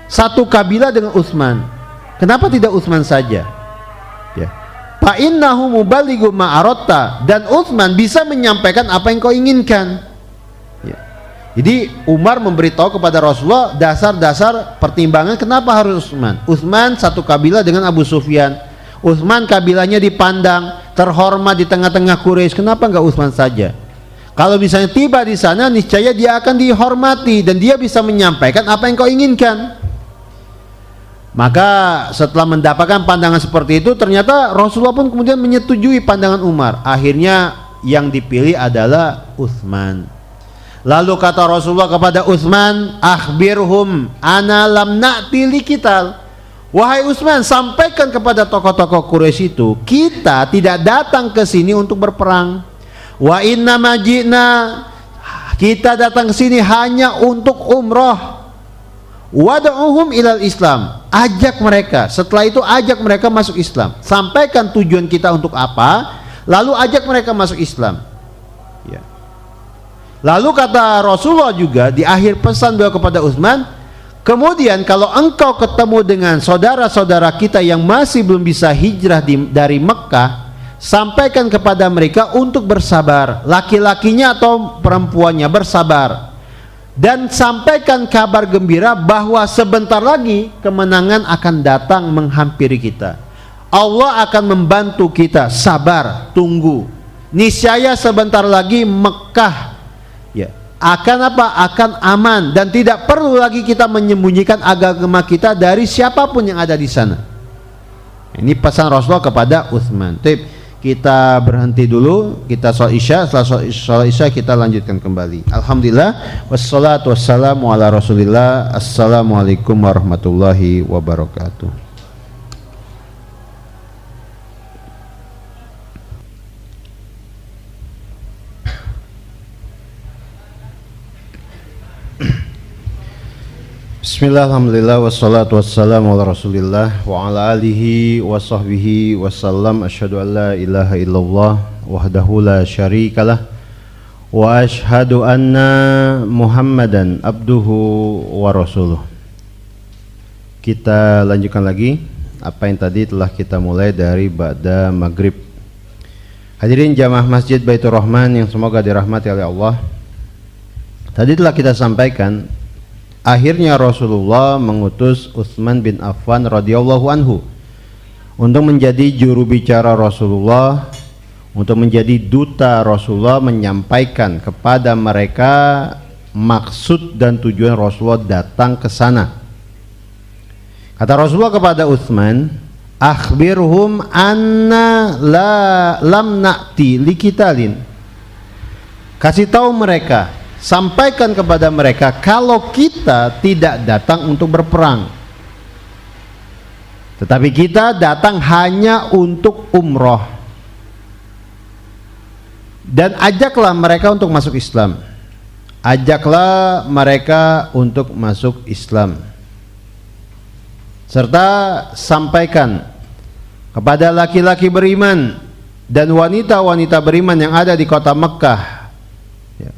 satu kabilah dengan Utsman. Kenapa tidak Utsman saja? Ya. Fa innahu mubalighu ma aratta, dan Utsman bisa menyampaikan apa yang kau inginkan. Ya. Jadi Umar memberitahu kepada Rasulullah dasar-dasar pertimbangan kenapa harus Utsman. Utsman satu kabilah dengan Abu Sufyan. Utsman kabilahnya dipandang terhormat di tengah-tengah Quraisy. Kenapa enggak Utsman saja? Kalau misalnya tiba di sana, niscaya dia akan dihormati dan dia bisa menyampaikan apa yang kau inginkan. Maka setelah mendapatkan pandangan seperti itu, ternyata Rasulullah pun kemudian menyetujui pandangan Umar. Akhirnya yang dipilih adalah Utsman. Lalu kata Rasulullah kepada Utsman, akhbirhum ana lam na'ti liqital. Wahai Utsman, sampaikan kepada tokoh-tokoh Quraisy itu, kita tidak datang ke sini untuk berperang. Wa inna majina, kita datang ke sini hanya untuk umroh. Wad'uhum ilal Islam, ajak mereka. Setelah itu ajak mereka masuk Islam. Sampaikan tujuan kita untuk apa, lalu ajak mereka masuk Islam. Ya. Lalu kata Rasulullah juga di akhir pesan beliau kepada Utsman, kemudian kalau engkau ketemu dengan saudara-saudara kita yang masih belum bisa hijrah dari Mekah, sampaikan kepada mereka untuk bersabar, laki-lakinya atau perempuannya bersabar, dan sampaikan kabar gembira bahwa sebentar lagi kemenangan akan datang menghampiri kita. Allah akan membantu kita, sabar, tunggu. Niscaya sebentar lagi Mekah akan akan aman dan tidak perlu lagi kita menyembunyikan agama kita dari siapapun yang ada di sana. Ini pesan Rasulullah kepada Utsman. Kita berhenti dulu, kita sholat isya. Setelah sholat isya kita lanjutkan kembali. Alhamdulillah, wassalatu wassalamu ala rasulillah. Assalamualaikum warahmatullahi wabarakatuh. Bismillah, alhamdulillah, wassalatu wassalamu ala rasulillah wa ala alihi wa sahbihi wassalam. Asyhadu an la ilaha illallah wahdahu la syarikalah wa asyhadu anna muhammadan abduhu wa rasuluh. Kita lanjutkan lagi apa yang tadi telah kita mulai dari ba'da maghrib. Hadirin jamaah Masjid Baitur Rahman yang semoga dirahmati oleh Allah, tadi telah kita sampaikan akhirnya Rasulullah mengutus Utsman bin Affan radhiyallahu anhu untuk menjadi juru bicara Rasulullah, untuk menjadi duta Rasulullah, menyampaikan kepada mereka maksud dan tujuan Rasulullah datang ke sana. Kata Rasulullah kepada Utsman, akhbirhum anna lam na'ti liqitalin. Kasih tahu mereka, sampaikan kepada mereka kalau kita tidak datang untuk berperang, tetapi kita datang hanya untuk umroh. Dan ajaklah mereka untuk masuk Islam. Ajaklah mereka untuk masuk Islam. Serta sampaikan kepada laki-laki beriman dan wanita-wanita beriman yang ada di kota Mekkah, ya,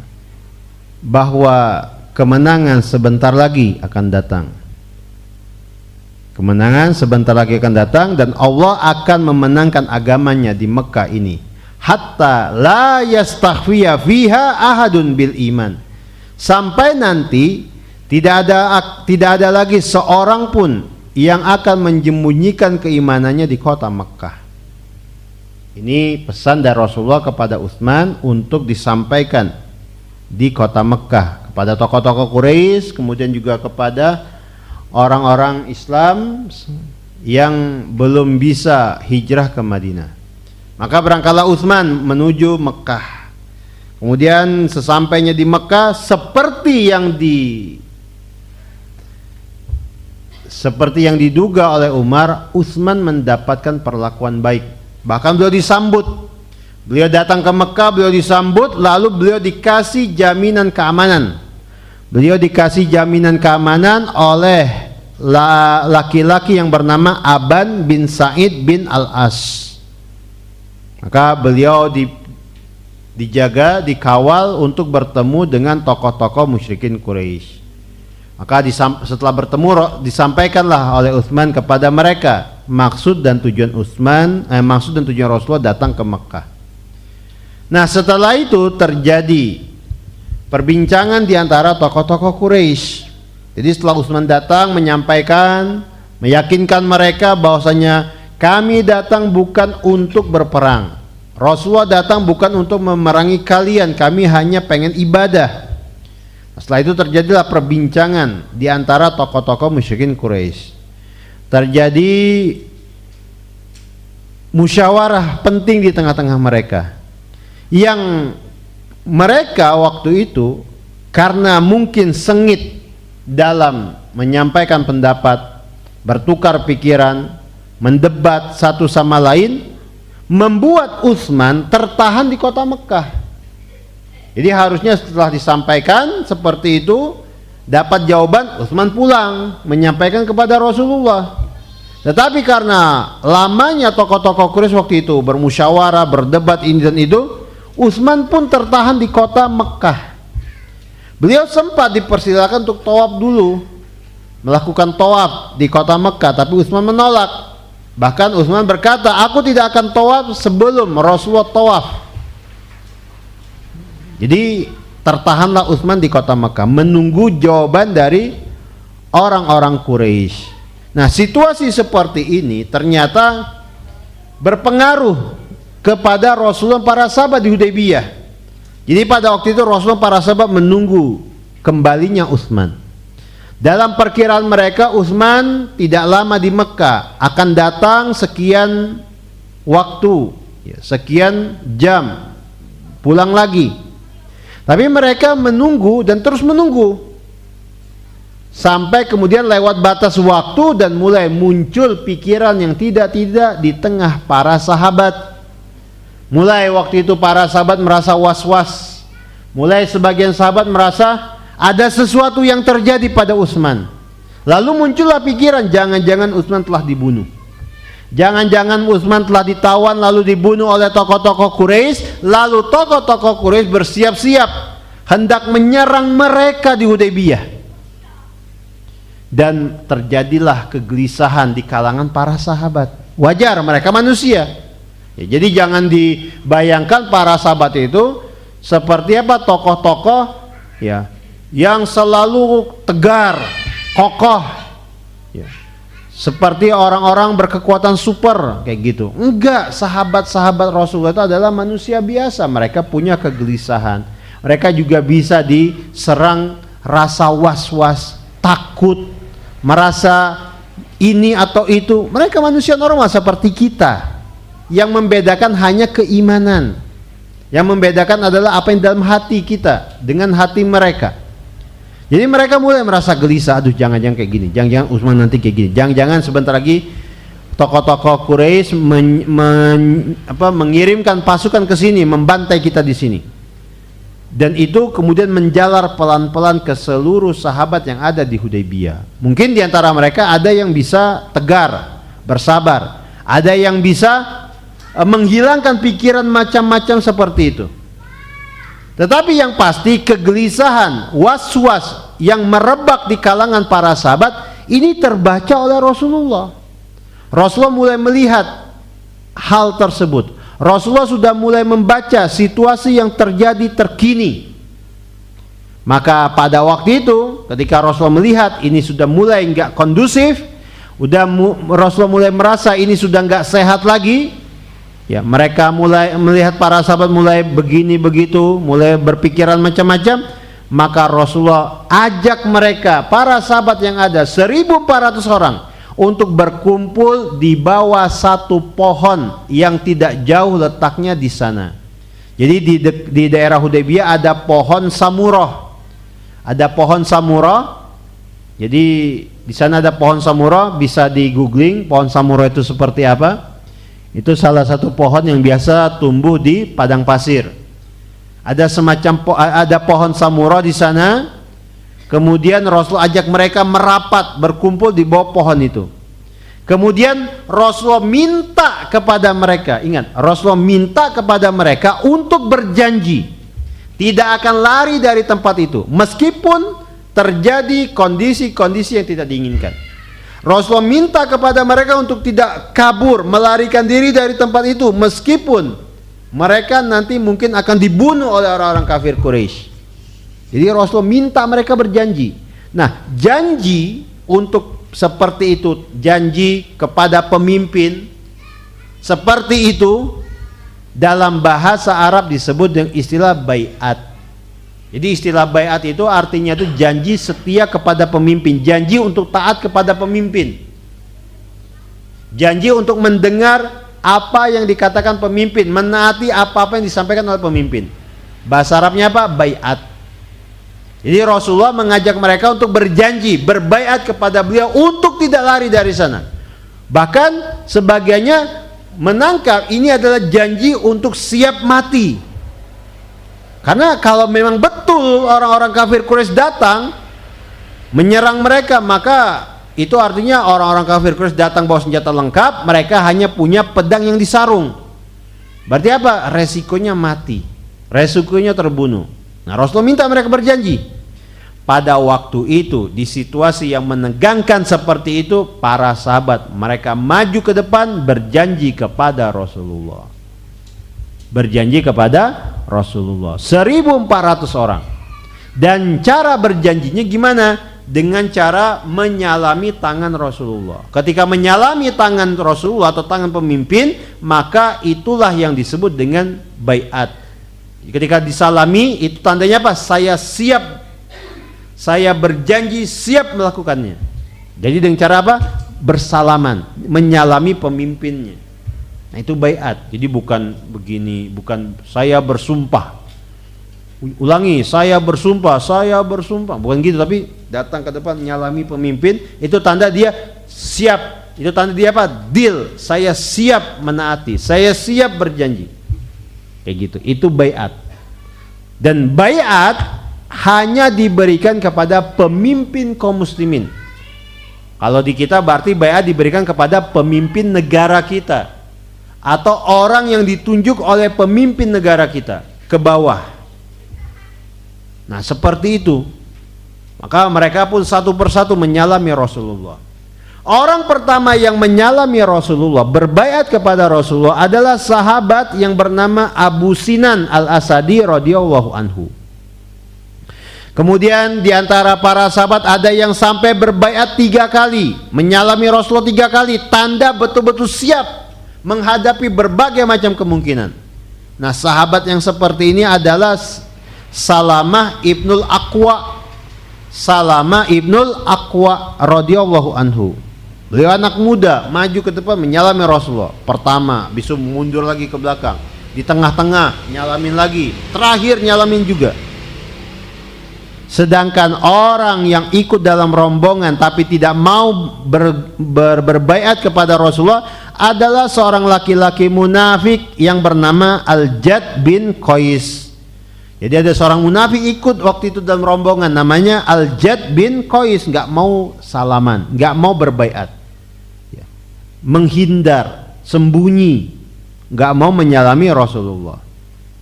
bahwa kemenangan sebentar lagi akan datang. Kemenangan sebentar lagi akan datang dan Allah akan memenangkan agamanya di Mekkah ini. Hatta la yastakhfiya fiha ahadun bil iman. Sampai nanti tidak ada lagi seorang pun yang akan menyembunyikan keimanannya di kota Mekkah. Ini pesan dari Rasulullah kepada Utsman untuk disampaikan di kota Mekkah kepada tokoh-tokoh Quraisy, kemudian juga kepada orang-orang Islam yang belum bisa hijrah ke Madinah. Maka berangkatlah Utsman menuju Mekkah. Kemudian sesampainya di Mekkah, seperti yang diduga oleh Umar, Utsman mendapatkan perlakuan baik. Bahkan beliau disambut. Beliau datang ke Mekkah, beliau disambut, lalu beliau dikasih jaminan keamanan. Beliau dikasih jaminan keamanan oleh laki-laki yang bernama Aban bin Sa'id bin Al-As. Maka beliau dijaga, dikawal untuk bertemu dengan tokoh-tokoh musyrikin Quraisy. Maka setelah bertemu disampaikanlah oleh Utsman kepada mereka maksud dan tujuan Rasulullah datang ke Mekkah. Nah, setelah itu terjadi perbincangan di antara tokoh-tokoh Quraisy. Jadi setelah Utsman datang menyampaikan, meyakinkan mereka bahwasanya kami datang bukan untuk berperang. Rasulullah datang bukan untuk memerangi kalian, kami hanya pengen ibadah. Setelah itu terjadilah perbincangan di antara tokoh-tokoh musyrikin Quraisy. Terjadi musyawarah penting di tengah-tengah mereka. Yang mereka waktu itu karena mungkin sengit dalam menyampaikan pendapat, bertukar pikiran, mendebat satu sama lain, membuat Utsman tertahan di kota Mekkah. Jadi harusnya setelah disampaikan seperti itu dapat jawaban, Utsman pulang menyampaikan kepada Rasulullah. Tetapi karena lamanya tokoh-tokoh Quraisy waktu itu bermusyawarah, berdebat ini dan itu, Utsman pun tertahan di kota Mekkah. Beliau sempat dipersilakan untuk tawaf dulu, melakukan tawaf di kota Mekkah, tapi Utsman menolak. Bahkan Utsman berkata, aku tidak akan tawaf sebelum Rasulullah tawaf. Jadi tertahanlah Utsman di kota Mekkah menunggu jawaban dari orang-orang Quraisy. Nah, situasi seperti ini ternyata berpengaruh kepada Rasulullah para sahabat di Hudaybiyah. Jadi pada waktu itu Rasulullah para sahabat menunggu kembalinya Utsman. Dalam perkiraan mereka Utsman tidak lama di Mekkah, akan datang sekian waktu, sekian jam, pulang lagi. Tapi mereka menunggu dan terus menunggu sampai kemudian lewat batas waktu dan mulai muncul pikiran yang tidak-tidak di tengah para sahabat. Mulai waktu itu para sahabat merasa was-was. Mulai sebagian sahabat merasa ada sesuatu yang terjadi pada Utsman. Lalu muncullah pikiran, jangan-jangan Utsman telah dibunuh. Jangan-jangan Utsman telah ditawan lalu dibunuh oleh tokoh-tokoh Quraisy, lalu tokoh-tokoh Quraisy bersiap-siap hendak menyerang mereka di Hudaybiyah. Dan terjadilah kegelisahan di kalangan para sahabat. Wajar, mereka manusia. Ya, jadi jangan dibayangkan para sahabat itu seperti apa tokoh-tokoh ya yang selalu tegar, kokoh. Ya. Seperti orang-orang berkekuatan super kayak gitu. Enggak, sahabat-sahabat Rasulullah itu adalah manusia biasa. Mereka punya kegelisahan, Mereka juga bisa diserang rasa was-was, takut, merasa ini atau itu. Mereka manusia normal seperti kita. Yang membedakan hanya keimanan. Yang membedakan adalah apa yang dalam hati kita dengan hati mereka. Jadi mereka mulai merasa gelisah, aduh jangan-jangan kayak gini, jangan-jangan Utsman nanti kayak gini, jangan-jangan sebentar lagi tokoh-tokoh Quraisy mengirimkan pasukan ke sini, membantai kita di sini. Dan itu kemudian menjalar pelan-pelan ke seluruh sahabat yang ada di Hudaybiyah. Mungkin di antara mereka ada yang bisa tegar, bersabar, ada yang bisa menghilangkan pikiran macam-macam seperti itu. Tetapi yang pasti kegelisahan, was-was yang merebak di kalangan para sahabat ini terbaca oleh Rasulullah. Rasulullah mulai melihat hal tersebut. Rasulullah sudah mulai membaca situasi yang terjadi terkini. Maka pada waktu itu ketika Rasulullah melihat ini sudah mulai enggak kondusif, Rasulullah mulai merasa ini sudah enggak sehat lagi. Ya, mereka mulai melihat para sahabat mulai begini begitu, mulai berpikiran macam-macam, maka Rasulullah ajak mereka, para sahabat yang ada 1.400 orang untuk berkumpul di bawah satu pohon yang tidak jauh letaknya di sana. Jadi di daerah Hudaybiyah ada pohon samurah. Ada pohon samurah. Jadi di sana ada pohon samurah, bisa di googling pohon samurah itu seperti apa. Itu salah satu pohon yang biasa tumbuh di padang pasir. Ada ada pohon samurah di sana. Kemudian Rasul ajak mereka merapat berkumpul di bawah pohon itu. Kemudian Rasulullah minta kepada mereka, ingat, Rasulullah minta kepada mereka untuk berjanji tidak akan lari dari tempat itu meskipun terjadi kondisi-kondisi yang tidak diinginkan. Rasulullah minta kepada mereka untuk tidak kabur, melarikan diri dari tempat itu meskipun mereka nanti mungkin akan dibunuh oleh orang-orang kafir Quraisy. Jadi Rasulullah minta mereka berjanji. Nah, janji untuk seperti itu, janji kepada pemimpin seperti itu dalam bahasa Arab disebut dengan istilah baiat. Jadi istilah baiat itu artinya itu janji setia kepada pemimpin, janji untuk taat kepada pemimpin, janji untuk mendengar apa yang dikatakan pemimpin, menaati apa-apa yang disampaikan oleh pemimpin. Bahasa Arabnya apa? Baiat. Jadi Rasulullah mengajak mereka untuk berjanji, berbaiat kepada beliau untuk tidak lari dari sana. Bahkan sebagiannya menangkap ini adalah janji untuk siap mati. Karena kalau memang betul orang-orang kafir Quraisy datang menyerang mereka, maka itu artinya orang-orang kafir Quraisy datang bawa senjata lengkap, mereka hanya punya pedang yang disarung. Berarti apa? Resikonya mati, resikonya terbunuh. Nah, Rasulullah minta mereka berjanji. Pada waktu itu di situasi yang menegangkan seperti itu, para sahabat mereka maju ke depan berjanji kepada Rasulullah. Berjanji kepada Rasulullah 1.400 orang. Dan cara berjanjinya gimana? Dengan cara menyalami tangan Rasulullah. Ketika menyalami tangan Rasulullah atau tangan pemimpin, maka itulah yang disebut dengan baiat. Ketika disalami itu tandanya apa? Saya siap, saya berjanji siap melakukannya. Jadi dengan cara apa? Bersalaman, menyalami pemimpinnya. Nah, itu baiat. Jadi bukan begini, bukan saya bersumpah. Ulangi, saya bersumpah, bukan gitu, tapi datang ke depan menyalami pemimpin, itu tanda dia siap. Itu tanda dia apa? Deal. Saya siap menaati, saya siap berjanji. Kayak gitu. Itu baiat. Dan baiat hanya diberikan kepada pemimpin kaum muslimin. Kalau di kita berarti baiat diberikan kepada pemimpin negara kita atau orang yang ditunjuk oleh pemimpin negara kita ke bawah. Nah, seperti itu. Maka mereka pun satu persatu menyalami Rasulullah. Orang pertama yang menyalami Rasulullah, berbaiat kepada Rasulullah adalah sahabat yang bernama Abu Sinan Al-Asadi radhiyallahu anhu. Kemudian di antara para sahabat ada yang sampai berbaiat 3 kali, menyalami Rasulullah 3 kali, tanda betul-betul siap menghadapi berbagai macam kemungkinan. Nah, sahabat yang seperti ini adalah Salamah ibnul Aqwa. Salamah ibnul Aqwa radhiyallahu anhu. Beliau anak muda, maju ke depan menyalami Rasulullah. Pertama, bisa mundur lagi ke belakang. Di tengah-tengah, nyalamin lagi. Terakhir nyalamin juga. Sedangkan orang yang ikut dalam rombongan tapi tidak mau berbaiat kepada Rasulullah adalah seorang laki-laki munafik yang bernama Al-Jad bin Qais. Jadi ada seorang munafik ikut waktu itu dalam rombongan, namanya Al-Jad bin Qais, nggak mau salaman, nggak mau berbaiat. Menghindar, sembunyi, nggak mau menyalami Rasulullah.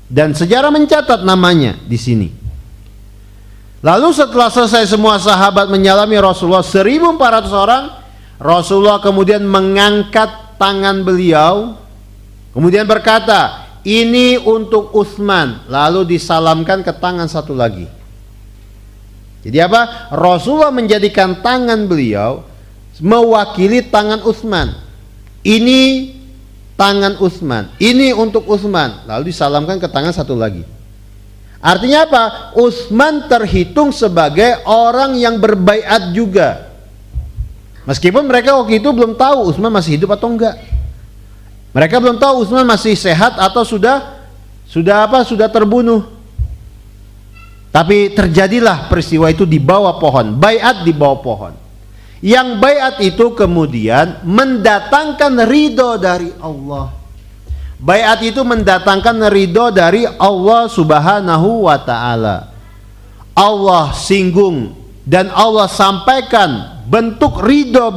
Dan sejarah mencatat namanya di sini. Lalu setelah selesai semua sahabat menyalami Rasulullah 1.400 orang, Rasulullah kemudian mengangkat tangan beliau, kemudian berkata, ini untuk Utsman, lalu disalamkan ke tangan satu lagi. Jadi apa? Rasulullah menjadikan tangan beliau mewakili tangan Utsman. Ini tangan Utsman, ini untuk Utsman, lalu disalamkan ke tangan satu lagi. Artinya apa? Utsman terhitung sebagai orang yang berbaiat juga. Meskipun mereka waktu itu belum tahu Utsman masih hidup atau enggak. Mereka belum tahu Utsman masih sehat atau sudah terbunuh. Tapi terjadilah peristiwa itu di bawah pohon, baiat di bawah pohon. Yang baiat itu kemudian mendatangkan ridho dari Allah. Baiat itu mendatangkan ridho dari Allah Subhanahu wa ta'ala. Allah singgung dan Allah sampaikan bentuk ridho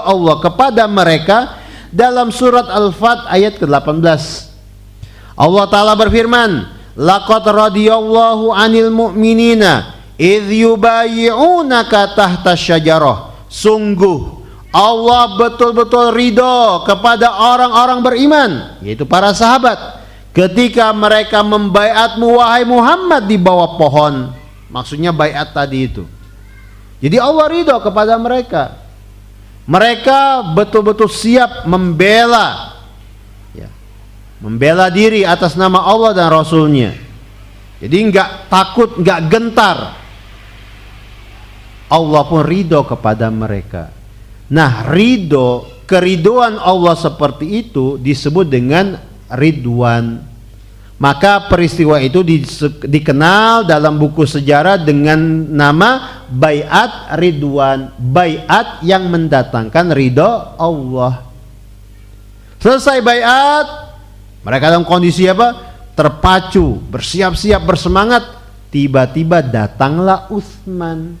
Allah kepada mereka dalam surat Al-Fat ayat ke-18. Allah Ta'ala berfirman, laqad radiyallahu 'anil mu'minina idh yubayi'unaka tahta syajarah. Sungguh Allah betul-betul ridho kepada orang-orang beriman, yaitu para sahabat, ketika mereka membaiatmu wahai Muhammad di bawah pohon. Maksudnya baiat tadi itu. Jadi Allah ridho kepada mereka. Mereka betul-betul siap membela, membela diri atas nama Allah dan Rasulnya. Jadi nggak takut, nggak gentar. Allah pun ridho kepada mereka. Nah, keridoan Allah seperti itu disebut dengan ridwan. Maka peristiwa itu dikenal dalam buku sejarah dengan nama baiat ridwan, baiat yang mendatangkan ridho Allah. Selesai baiat, mereka dalam kondisi apa? Terpacu, bersiap-siap, bersemangat. Tiba-tiba datanglah Utsman.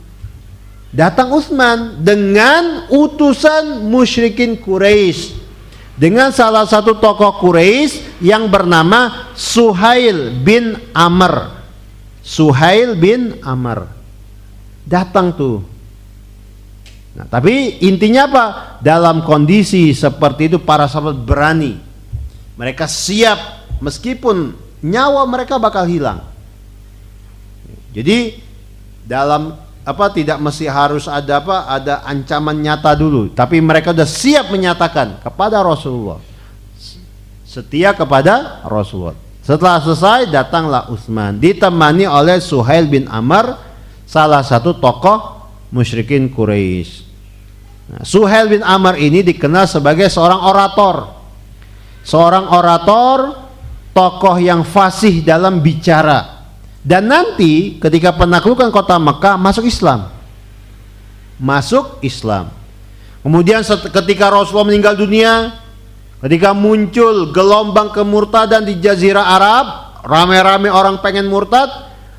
Datang Utsman dengan utusan musyrikin Quraisy, dengan salah satu tokoh Quraisy yang bernama Suhail bin Amr. Suhail bin Amr datang tuh. Nah, tapi intinya apa? Dalam kondisi seperti itu para sahabat berani. Mereka siap meskipun nyawa mereka bakal hilang. Jadi dalam tidak mesti harus ada ancaman nyata dulu, tapi mereka sudah siap menyatakan kepada Rasulullah, setia kepada Rasulullah. Setelah selesai datanglah Utsman ditemani oleh Suhail bin Amr, salah satu tokoh musyrikin Quraisy. Nah, Suhail bin Amr ini dikenal sebagai seorang orator, tokoh yang fasih dalam bicara. Dan nanti ketika penaklukan kota Mekah masuk Islam. Kemudian ketika Rasulullah meninggal dunia, ketika muncul gelombang kemurtadan di Jazirah Arab, rame-rame orang pengen murtad,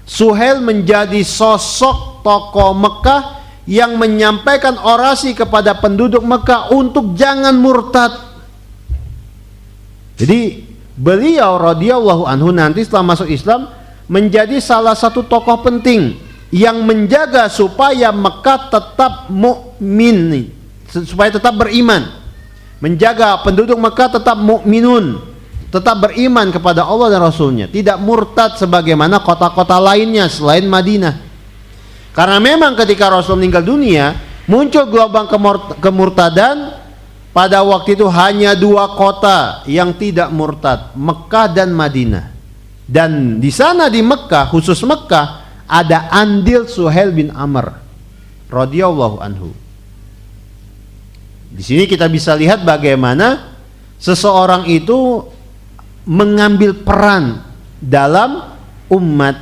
Suhail menjadi sosok tokoh Mekah yang menyampaikan orasi kepada penduduk Mekah untuk jangan murtad. Jadi beliau radhiyallahu anhu nanti setelah masuk Islam menjadi salah satu tokoh penting yang menjaga supaya Mekah tetap mukmin, supaya tetap beriman, menjaga penduduk Mekah tetap mukminun, tetap beriman kepada Allah dan Rasulnya, tidak murtad sebagaimana kota-kota lainnya selain Madinah. Karena memang ketika Rasul meninggal dunia muncul gelombang kemurtadan. Pada waktu itu hanya 2 kota yang tidak murtad, Mekah dan Madinah. Dan di sana di Mekah, khusus Mekah, ada andil Suhail bin Amr radhiyallahu anhu. Di sini kita bisa lihat bagaimana seseorang itu mengambil peran dalam umat.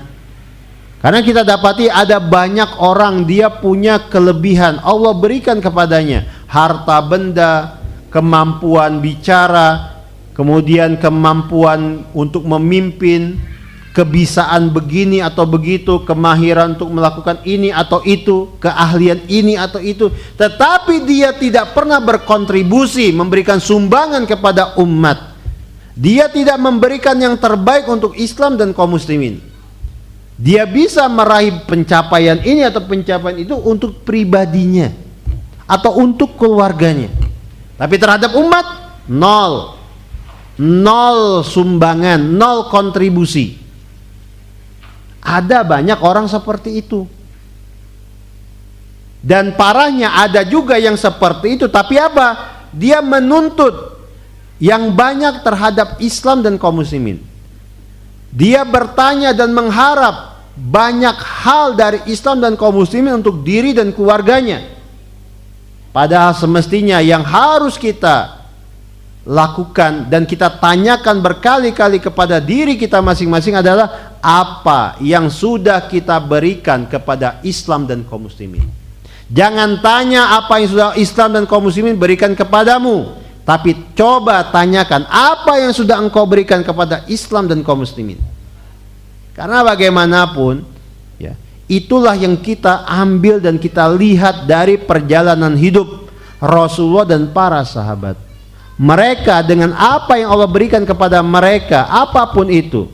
Karena kita dapati ada banyak orang dia punya kelebihan, Allah berikan kepadanya harta benda, kemampuan bicara, kemudian kemampuan untuk memimpin, kebisaan begini atau begitu, kemahiran untuk melakukan ini atau itu, keahlian ini atau itu, tetapi dia tidak pernah berkontribusi, memberikan sumbangan kepada umat. Dia tidak memberikan yang terbaik untuk Islam dan kaum muslimin. Dia bisa meraih pencapaian ini atau pencapaian itu untuk pribadinya atau untuk keluarganya, tapi terhadap umat nol. Nol sumbangan, nol kontribusi. Ada banyak orang seperti itu. Dan parahnya ada juga yang seperti itu, tapi apa? Dia menuntut yang banyak terhadap Islam dan kaum muslimin. Dia bertanya dan mengharap banyak hal dari Islam dan kaum muslimin untuk diri dan keluarganya. Padahal semestinya yang harus kita lakukan dan kita tanyakan berkali-kali kepada diri kita masing-masing adalah apa yang sudah kita berikan kepada Islam dan kaum muslimin. Jangan tanya apa yang sudah Islam dan kaum muslimin berikan kepadamu, tapi coba tanyakan apa yang sudah engkau berikan kepada Islam dan kaum muslimin. Karena bagaimanapun ya, itulah yang kita ambil dan kita lihat dari perjalanan hidup Rasulullah dan para sahabat. Mereka dengan apa yang Allah berikan kepada mereka, apapun itu,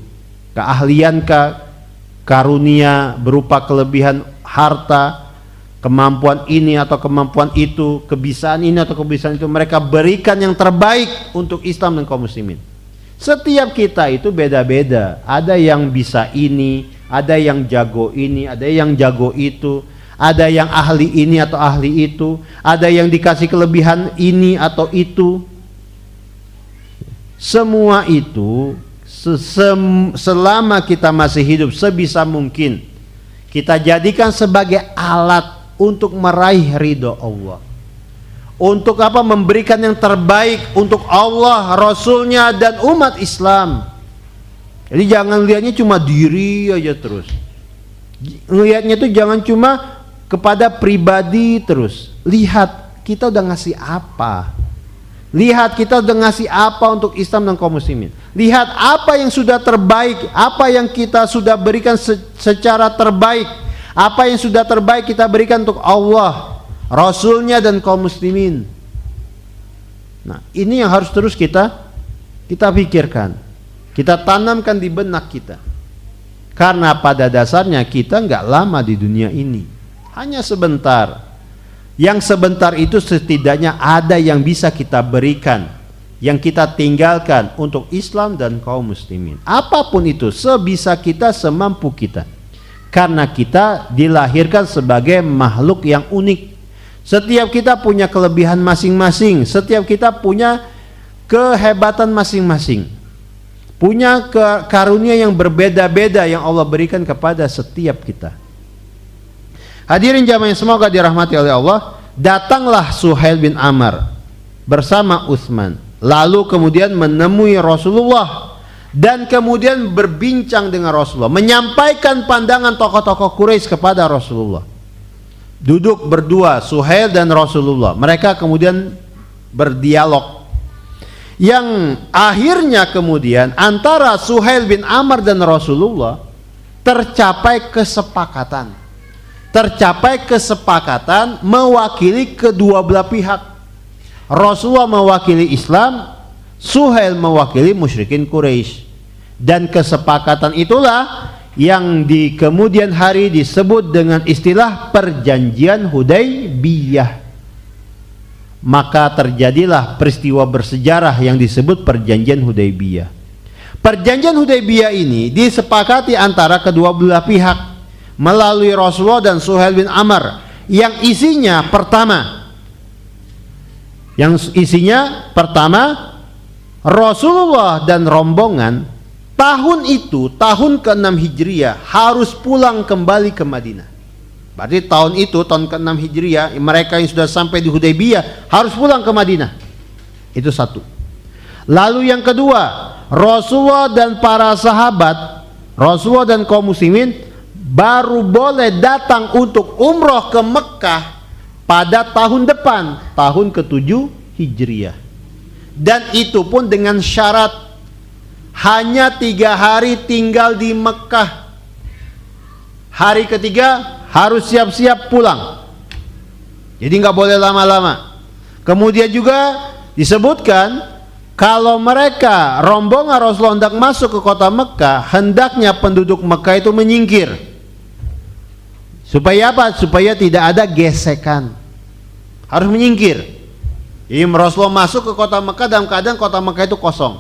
keahlian, karunia berupa kelebihan harta, kemampuan ini atau kemampuan itu, kebisaan ini atau kebisaan itu, mereka berikan yang terbaik untuk Islam dan kaum muslimin. Setiap kita itu beda-beda. Ada yang bisa ini, ada yang jago ini, ada yang jago itu, ada yang ahli ini atau ahli itu, ada yang dikasih kelebihan ini atau itu. Semua itu selama kita masih hidup sebisa mungkin kita jadikan sebagai alat untuk meraih ridho Allah. Untuk apa? Memberikan yang terbaik untuk Allah, Rasulnya dan umat Islam. Jadi jangan lihatnya cuma diri aja terus. Lihatnya itu jangan cuma kepada pribadi terus. Lihat kita udah ngasih apa. Lihat kita udah ngasih apa untuk Islam dan kaum muslimin. Lihat apa yang sudah terbaik, apa yang kita sudah berikan secara terbaik, apa yang sudah terbaik kita berikan untuk Allah, Rasulnya dan kaum muslimin. Nah, ini yang harus terus kita pikirkan, kita tanamkan di benak kita. Karena pada dasarnya kita nggak lama di dunia ini, hanya sebentar. Yang sebentar itu setidaknya ada yang bisa kita berikan, yang kita tinggalkan untuk Islam dan kaum muslimin. Apapun itu, sebisa kita, semampu kita. Karena kita dilahirkan sebagai makhluk yang unik. Setiap kita punya kelebihan masing-masing, setiap kita punya kehebatan masing-masing, punya karunia yang berbeda-beda yang Allah berikan kepada setiap kita. Hadirin jamaah yang semoga dirahmati oleh Allah, datanglah Suhail bin Amr bersama Utsman, lalu kemudian menemui Rasulullah dan kemudian berbincang dengan Rasulullah, menyampaikan pandangan tokoh-tokoh Quraisy kepada Rasulullah. Duduk berdua Suhail dan Rasulullah, mereka kemudian berdialog, yang akhirnya kemudian antara Suhail bin Amr dan Rasulullah tercapai kesepakatan mewakili kedua belah pihak. Rasulullah mewakili Islam, Suhail mewakili musyrikin Quraisy. Dan kesepakatan itulah yang di kemudian hari disebut dengan istilah perjanjian Hudaybiyah. Maka terjadilah peristiwa bersejarah yang disebut perjanjian Hudaybiyah. Perjanjian Hudaybiyah ini disepakati antara kedua belah pihak melalui Rasulullah dan Suhail bin Amr, yang isinya pertama Rasulullah dan rombongan tahun itu, tahun ke-6 Hijriah harus pulang kembali ke Madinah. Berarti tahun itu, tahun ke-6 Hijriah, mereka yang sudah sampai di Hudaybiyah harus pulang ke Madinah. Itu satu. Lalu yang kedua, Rasulullah dan para sahabat, Rasulullah dan kaum muslimin baru boleh datang untuk umroh ke Mekah pada tahun depan, tahun ke-7 Hijriah. Dan itu pun dengan syarat hanya 3 hari tinggal di Mekah. Hari ketiga harus siap-siap pulang. Jadi nggak boleh lama-lama. Kemudian juga disebutkan kalau mereka rombongan Rasulullah hendak masuk ke kota Mekah, hendaknya penduduk Mekah itu menyingkir. Supaya apa? Supaya tidak ada gesekan. Harus menyingkir. Jadi Rasulullah masuk ke kota Mekah dalam keadaan kota Mekah itu kosong.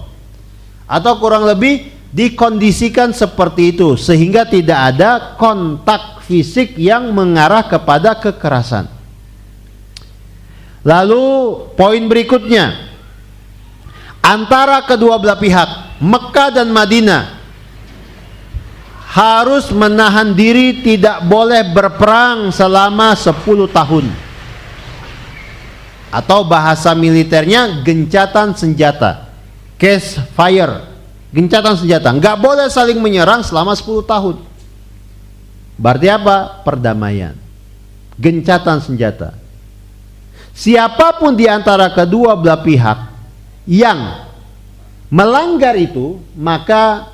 Atau kurang lebih dikondisikan seperti itu sehingga tidak ada kontak fisik yang mengarah kepada kekerasan. Lalu poin berikutnya, antara kedua belah pihak Mekah dan Madinah harus menahan diri, tidak boleh berperang selama 10 tahun. Atau bahasa militernya gencatan senjata, case fire, gencatan senjata. Nggak boleh saling menyerang selama 10 tahun. Berarti apa? Perdamaian, gencatan senjata. Siapapun di antara kedua belah pihak yang melanggar itu, maka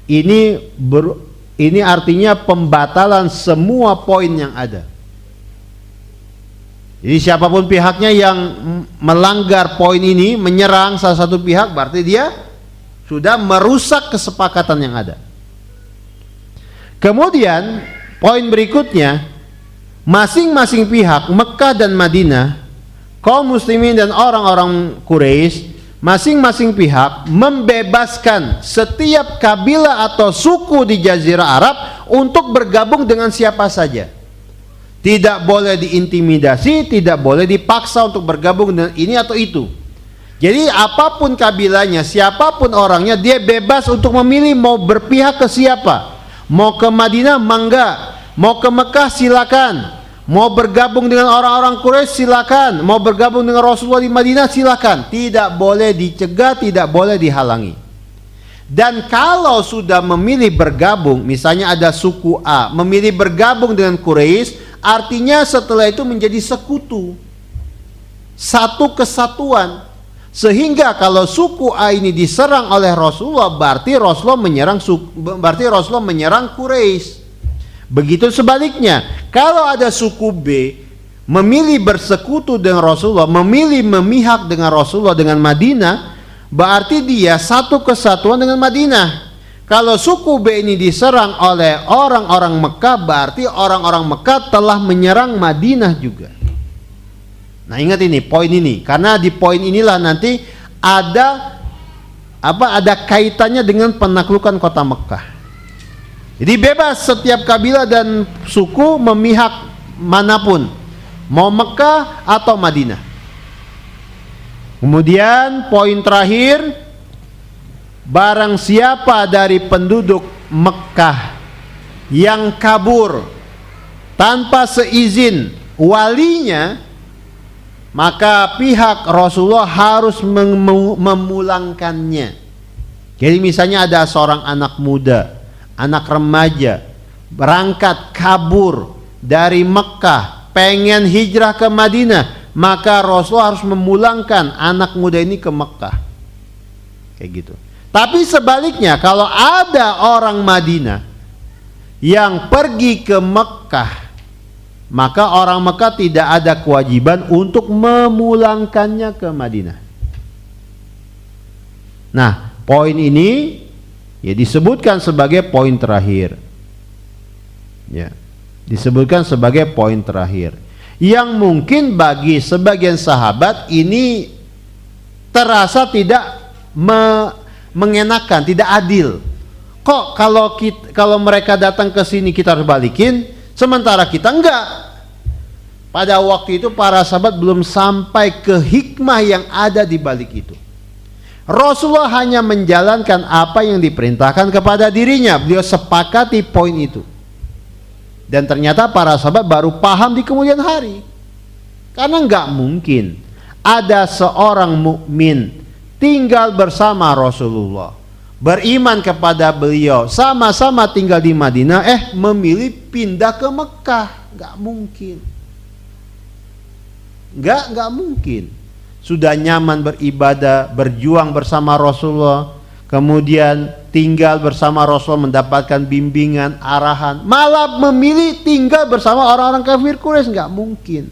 ini artinya pembatalan semua poin yang ada. Jadi siapapun pihaknya yang melanggar poin ini, menyerang salah satu pihak, berarti dia sudah merusak kesepakatan yang ada. Kemudian poin berikutnya, masing-masing pihak Mekah dan Madinah, kaum muslimin dan orang-orang Quraisy, masing-masing pihak membebaskan setiap kabilah atau suku di Jazirah Arab untuk bergabung dengan siapa saja. Tidak boleh diintimidasi, tidak boleh dipaksa untuk bergabung dengan ini atau itu. Jadi apapun kabilahnya, siapapun orangnya, dia bebas untuk memilih mau berpihak ke siapa. Mau ke Madinah, mangga. Mau ke Mekah, silakan. Mau bergabung dengan orang-orang Quraisy, silakan. Mau bergabung dengan Rasulullah di Madinah, silakan. Tidak boleh dicegah, tidak boleh dihalangi. Dan kalau sudah memilih bergabung, misalnya ada suku A memilih bergabung dengan Quraisy, artinya setelah itu menjadi sekutu, satu kesatuan. Sehingga kalau suku A ini diserang oleh Rasulullah, berarti Rasulullah menyerang Quraisy. Begitu sebaliknya, kalau ada suku B memilih bersekutu dengan Rasulullah, memilih memihak dengan Rasulullah, dengan Madinah, berarti dia satu kesatuan dengan Madinah. Kalau suku B ini diserang oleh orang-orang Mekah, berarti orang-orang Mekah telah menyerang Madinah juga. Nah, ingat ini, poin ini, karena di poin inilah nanti ada kaitannya dengan penaklukan kota Mekah. Jadi bebas setiap kabilah dan suku memihak manapun, mau Mekah atau Madinah. Kemudian poin terakhir, barang siapa dari penduduk Mekah yang kabur tanpa seizin walinya, maka pihak Rasulullah harus memulangkannya. Jadi misalnya ada seorang anak muda, anak remaja, berangkat kabur dari Mekah, pengen hijrah ke Madinah, maka Rasulullah harus memulangkan anak muda ini ke Mekah. Kayak gitu. Tapi sebaliknya, kalau ada orang Madinah yang pergi ke Mekah, maka orang Mekah tidak ada kewajiban untuk memulangkannya ke Madinah. Nah, poin ini ya disebutkan sebagai poin terakhir. Ya, disebutkan sebagai poin terakhir. Yang mungkin bagi sebagian sahabat ini terasa tidak mengenakan, tidak adil. Kok kalau mereka datang ke sini kita harus balikin, sementara kita enggak. Pada waktu itu para sahabat belum sampai ke hikmah yang ada di balik itu. Rasulullah hanya menjalankan apa yang diperintahkan kepada dirinya. Beliau sepakati poin itu. Dan ternyata para sahabat baru paham di kemudian hari. Karena nggak mungkin ada seorang mukmin tinggal bersama Rasulullah, beriman kepada beliau, sama-sama tinggal di Madinah, memilih pindah ke Mekah. Nggak mungkin. Nggak mungkin. Sudah nyaman beribadah, berjuang bersama Rasulullah, kemudian tinggal bersama Rasul, mendapatkan bimbingan, arahan, malah memilih tinggal bersama orang-orang kafir Quraisy. Nggak mungkin.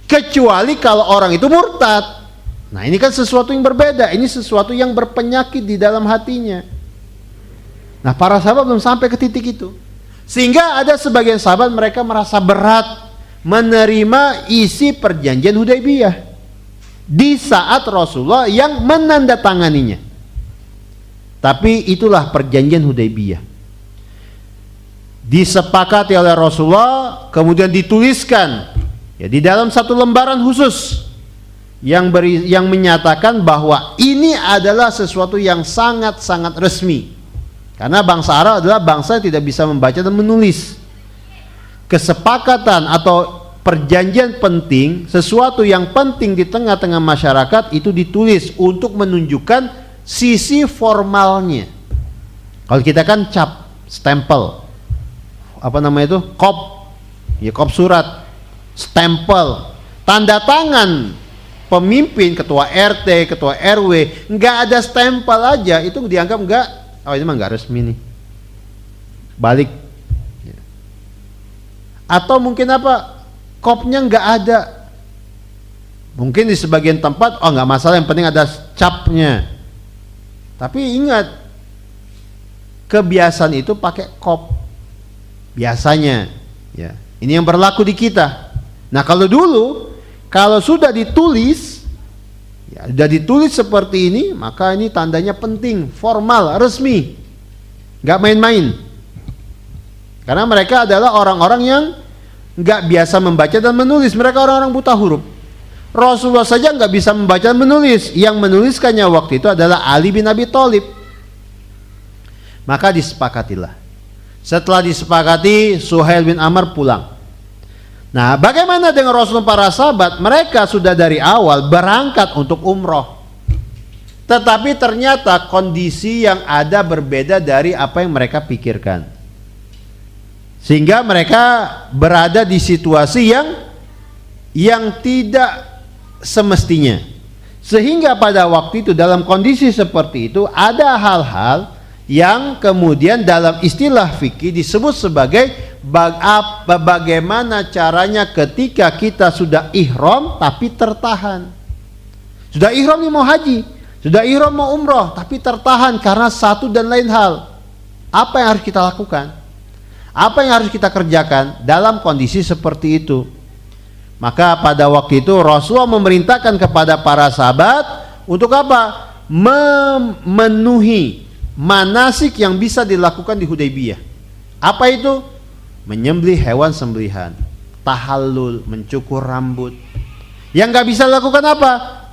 Kecuali kalau orang itu murtad. Nah, ini kan sesuatu yang berbeda. Ini sesuatu yang berpenyakit di dalam hatinya. Nah, para sahabat belum sampai ke titik itu. Sehingga ada sebagian sahabat mereka merasa berat menerima isi perjanjian Hudaybiyah di saat Rasulullah yang menandatanganinya. Tapi itulah perjanjian Hudaybiyah. Disepakati oleh Rasulullah, kemudian dituliskan ya di dalam satu lembaran khusus yang menyatakan bahwa ini adalah sesuatu yang sangat-sangat resmi. Karena bangsa Arab adalah bangsa yang tidak bisa membaca dan menulis. Kesepakatan atau perjanjian penting, sesuatu yang penting di tengah-tengah masyarakat itu ditulis untuk menunjukkan sisi formalnya. Kalau kita kan cap, stempel, apa namanya itu, kop, ya kop surat, stempel, tanda tangan pemimpin, ketua RT, ketua RW, nggak ada stempel aja itu dianggap nggak, oh ini mah nggak resmi nih, balik. Atau mungkin apa, kopnya nggak ada. Mungkin di sebagian tempat, oh nggak masalah, yang penting ada capnya. Tapi ingat, kebiasaan itu pakai kop biasanya. Ya, ini yang berlaku di kita. Nah, kalau dulu, kalau sudah ditulis, ya sudah ditulis seperti ini, maka ini tandanya penting, formal, resmi, nggak main-main. Karena mereka adalah orang-orang yang nggak biasa membaca dan menulis. Mereka orang-orang buta huruf. Rasulullah saja nggak bisa membaca dan menulis. Yang menuliskannya waktu itu adalah Ali bin Abi Thalib. Maka disepakatilah. Setelah disepakati, Suhail bin Amr pulang. Nah, bagaimana dengan Rasulullah, para sahabat? Mereka sudah dari awal berangkat untuk umroh. Tetapi ternyata kondisi yang ada berbeda dari apa yang mereka pikirkan. Sehingga mereka berada di situasi yang tidak semestinya. Sehingga pada waktu itu, dalam kondisi seperti itu, ada hal-hal yang kemudian dalam istilah fikih disebut sebagai bagaimana caranya ketika kita sudah ihram tapi tertahan. Sudah ihram nih mau haji, sudah ihram mau umroh, tapi tertahan karena satu dan lain hal. Apa yang harus kita lakukan? Apa yang harus kita kerjakan dalam kondisi seperti itu? Maka pada waktu itu Rasulullah memerintahkan kepada para sahabat untuk apa? Memenuhi manasik yang bisa dilakukan di Hudaybiyah. Apa itu? Menyembelih hewan sembelihan, tahallul, mencukur rambut. Yang nggak bisa dilakukan apa?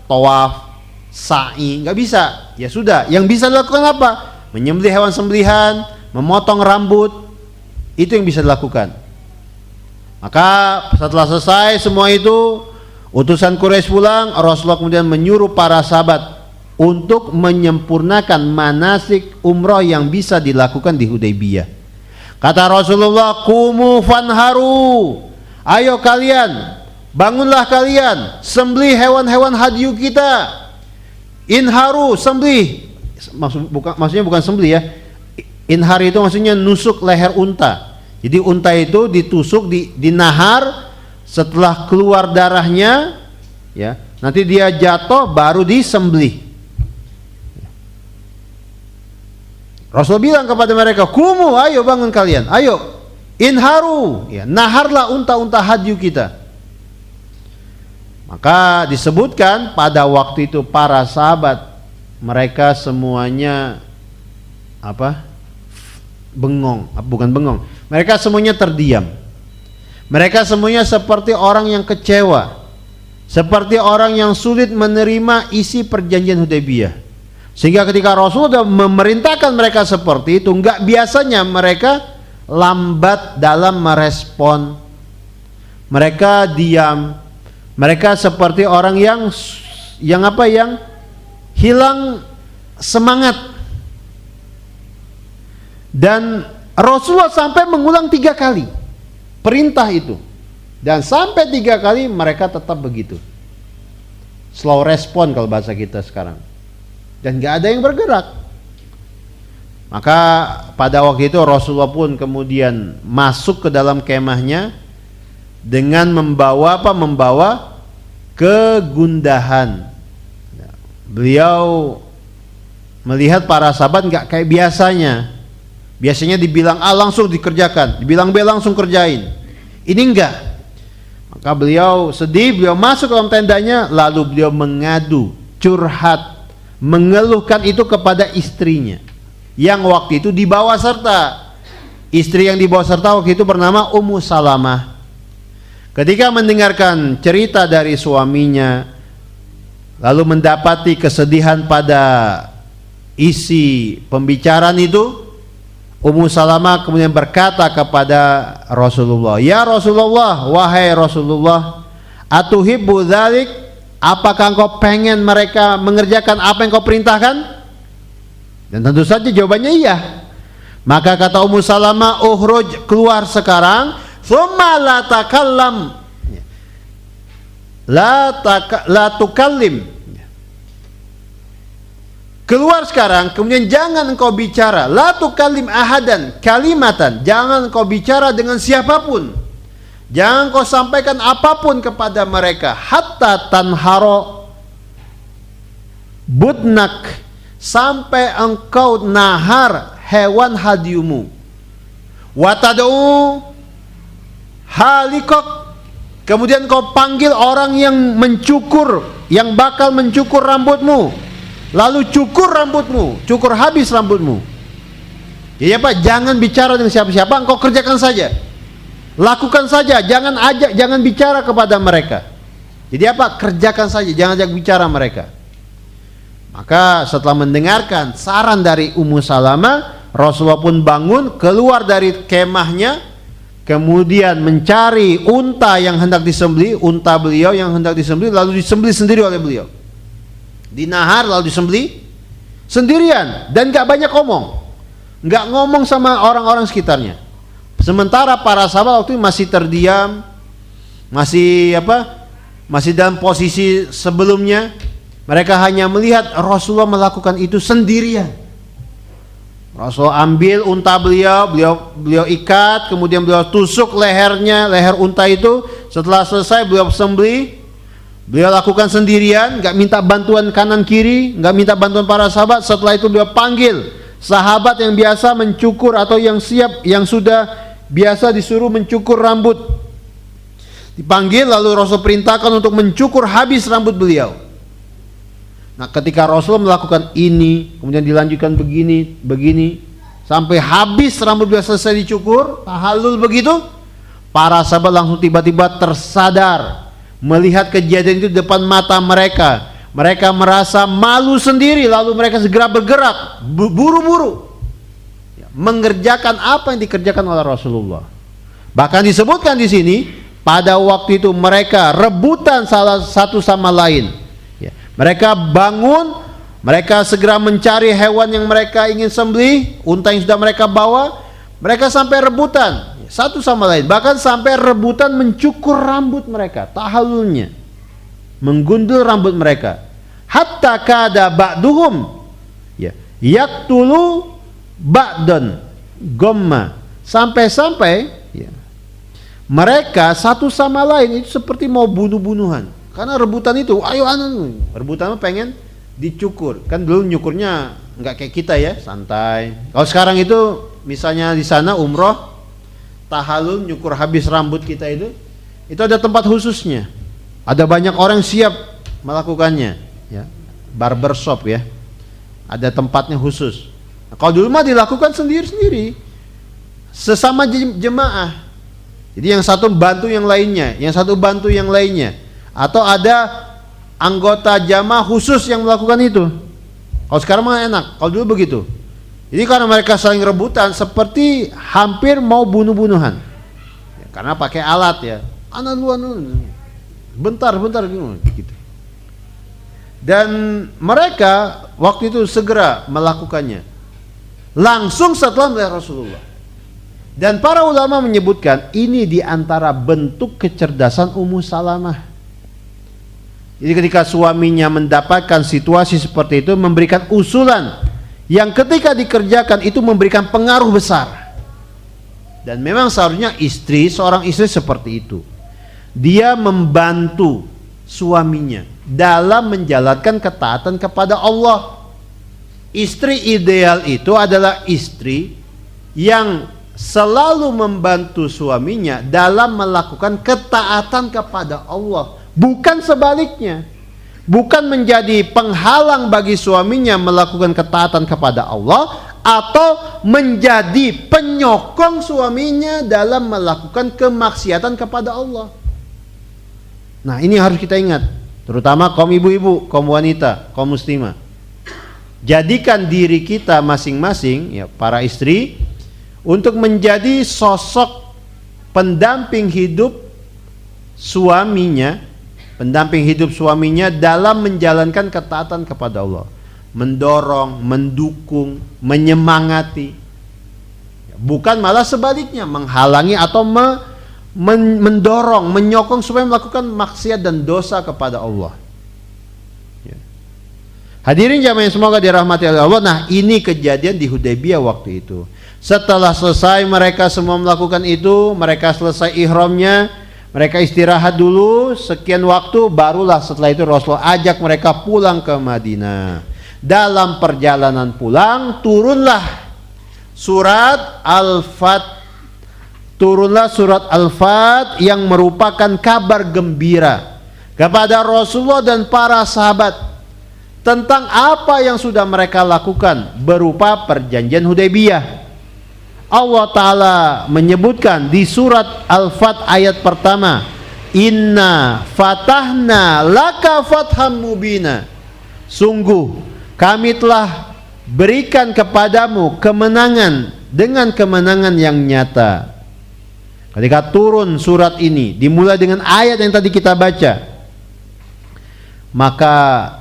Tawaf, sa'i, nggak bisa. Ya sudah, yang bisa dilakukan apa? Menyembelih hewan sembelihan, memotong rambut. Itu yang bisa dilakukan. Maka setelah selesai semua itu, utusan Quraisy pulang, Rasulullah kemudian menyuruh para sahabat untuk menyempurnakan manasik umroh yang bisa dilakukan di Hudaybiyah. Kata Rasulullah, "Qumu fanharu." Ayo kalian, bangunlah kalian, sembelih hewan-hewan hadyu kita. Inharu, sembelih. Maksudnya bukan sembelih ya. Inhar itu maksudnya nusuk leher unta. Jadi unta itu ditusuk, dinahar, setelah keluar darahnya, ya, nanti dia jatuh baru disembelih. Rasul bilang kepada mereka, "Kumu, ayo bangun kalian, ayo inharu, ya, naharlah unta-unta hadyu kita." Maka disebutkan pada waktu itu para sahabat mereka semuanya bengong, bukan bengong. Mereka semuanya terdiam. Mereka semuanya seperti orang yang kecewa. seperti orang yang sulit menerima isi perjanjian Hudaybiyah. Sehingga ketika Rasul sudah memerintahkan mereka seperti itu, enggak biasanya mereka lambat dalam merespon. Mereka diam. Mereka seperti orang yang hilang semangat. Dan Rasulullah sampai mengulang 3 kali perintah itu. Dan sampai 3 kali mereka tetap begitu. Slow respon kalau bahasa kita sekarang. Dan gak ada yang bergerak. Maka pada waktu itu Rasulullah pun kemudian masuk ke dalam kemahnya dengan membawa Membawa kegundahan. Beliau melihat para sahabat gak kayak biasanya. Biasanya dibilang A langsung dikerjakan, dibilang B langsung kerjain. Ini enggak. Maka beliau sedih, beliau masuk ke dalam tendanya, lalu beliau mengadu, curhat, mengeluhkan itu kepada istrinya yang waktu itu dibawa serta. Istri yang dibawa serta waktu itu bernama Ummu Salamah. Ketika mendengarkan cerita dari suaminya, lalu mendapati kesedihan pada isi pembicaraan itu, Ummu Salamah kemudian berkata kepada Rasulullah, "Ya Rasulullah, wahai Rasulullah, atuhibbu dzalik? Apakah engkau pengen mereka mengerjakan apa yang kau perintahkan?" Dan tentu saja jawabannya iya. Maka kata Ummu Salamah, "Ukhruj, keluar sekarang, tsumma la takallam." La tukallim. Keluar sekarang, kemudian jangan engkau bicara. La tukallim ahadan kalimatan. Jangan engkau bicara dengan siapapun. Jangan engkau sampaikan apapun kepada mereka. Hatta tanharo budnak. Sampai engkau nahar hewan hadiumu. Watad'u halikok. Kemudian engkau panggil orang yang mencukur, yang bakal mencukur rambutmu. Lalu cukur rambutmu, cukur habis rambutmu. Jadi apa? Jangan bicara dengan siapa-siapa, engkau kerjakan saja. Lakukan saja, jangan ajak, jangan bicara kepada mereka. Jadi apa? Kerjakan saja, jangan ajak bicara mereka. Maka setelah mendengarkan saran dari Ummu Salamah, Rasulullah pun bangun, keluar dari kemahnya, kemudian mencari unta yang hendak disembelih, unta beliau yang hendak disembelih, lalu disembelih sendiri oleh beliau. Dinahar lalu disembelih sendirian dan gak banyak ngomong, gak ngomong sama orang-orang sekitarnya. Sementara para sahabat waktu itu masih terdiam, masih dalam posisi sebelumnya. Mereka hanya melihat Rasulullah melakukan itu sendirian. Rasulullah ambil unta beliau ikat, kemudian beliau tusuk leher unta itu. Setelah selesai beliau sembelih. Beliau lakukan sendirian, gak minta bantuan kanan kiri, gak minta bantuan para sahabat. Setelah itu beliau panggil sahabat yang biasa mencukur atau yang sudah biasa disuruh mencukur rambut. Dipanggil, lalu Rasul perintahkan untuk mencukur habis rambut beliau. Nah, ketika Rasul melakukan ini, kemudian dilanjutkan begini sampai habis rambut beliau selesai dicukur, tahallul begitu, para sahabat langsung tiba-tiba tersadar melihat kejadian itu di depan mata mereka. Mereka merasa malu sendiri, lalu mereka segera bergerak buru-buru mengerjakan apa yang dikerjakan oleh Rasulullah. Bahkan disebutkan di sini, pada waktu itu mereka rebutan salah satu sama lain. Mereka bangun, mereka segera mencari hewan yang mereka ingin sembelih, unta yang sudah mereka bawa. Mereka sampai rebutan satu sama lain, bahkan sampai rebutan mencukur rambut mereka, tahallulnya, menggundul rambut mereka. Hatta kada ba'duhum yaktulu ba'dan gomma, sampai mereka satu sama lain itu seperti mau bunuh-bunuhan karena rebutan itu. Ayo rebutan pengen dicukur. Kan dulu nyukurnya nggak kayak kita ya, santai. Kalau sekarang itu misalnya di sana umroh tahallul nyukur habis rambut kita itu ada tempat khususnya. Ada banyak orang siap melakukannya ya. Barbershop ya. Ada tempatnya khusus. Nah, kalau dulu mah dilakukan sendiri-sendiri. Sesama jemaah. Jadi yang satu bantu yang lainnya, yang satu bantu yang lainnya. Atau ada anggota jamaah khusus yang melakukan itu. Kalau sekarang mah enak, kalau dulu begitu. Jadi karena mereka saling rebutan seperti hampir mau bunuh-bunuhan. Ya, karena pakai alat ya. Anak lu, bentar gitu. Dan mereka waktu itu segera melakukannya. Langsung setelah melihat Rasulullah. Dan para ulama menyebutkan ini diantara bentuk kecerdasan Ummu Salamah. Jadi ketika suaminya mendapatkan situasi seperti itu, memberikan usulan yang ketika dikerjakan itu memberikan pengaruh besar. Dan memang seharusnya seorang istri seperti itu. Dia membantu suaminya dalam menjalankan ketaatan kepada Allah. Istri ideal itu adalah istri yang selalu membantu suaminya dalam melakukan ketaatan kepada Allah, bukan sebaliknya. Bukan menjadi penghalang bagi suaminya melakukan ketaatan kepada Allah, atau menjadi penyokong suaminya dalam melakukan kemaksiatan kepada Allah. Nah, ini harus kita ingat, terutama kaum ibu-ibu, kaum wanita, kaum muslimah. Jadikan diri kita masing-masing, ya, para istri, untuk menjadi sosok pendamping hidup suaminya, dalam menjalankan ketaatan kepada Allah, mendorong, mendukung, menyemangati, bukan malah sebaliknya menghalangi atau mendorong, menyokong supaya melakukan maksiat dan dosa kepada Allah. Hadirin jamaah yang semoga dirahmati oleh Allah. Nah, ini kejadian di Hudaybiyah waktu itu. Setelah selesai mereka semua melakukan itu, mereka selesai ihramnya, mereka istirahat dulu sekian waktu, barulah setelah itu Rasulullah ajak mereka pulang ke Madinah. Dalam perjalanan pulang turunlah surat Al-Fat yang merupakan kabar gembira kepada Rasulullah dan para sahabat tentang apa yang sudah mereka lakukan berupa perjanjian Hudaybiyah. Allah Ta'ala menyebutkan di surat Al-Fat ayat pertama, Inna fatahna laka fatham mubina. Sungguh kami telah berikan kepadamu kemenangan dengan kemenangan yang nyata. Ketika turun surat ini dimulai dengan ayat yang tadi kita baca, maka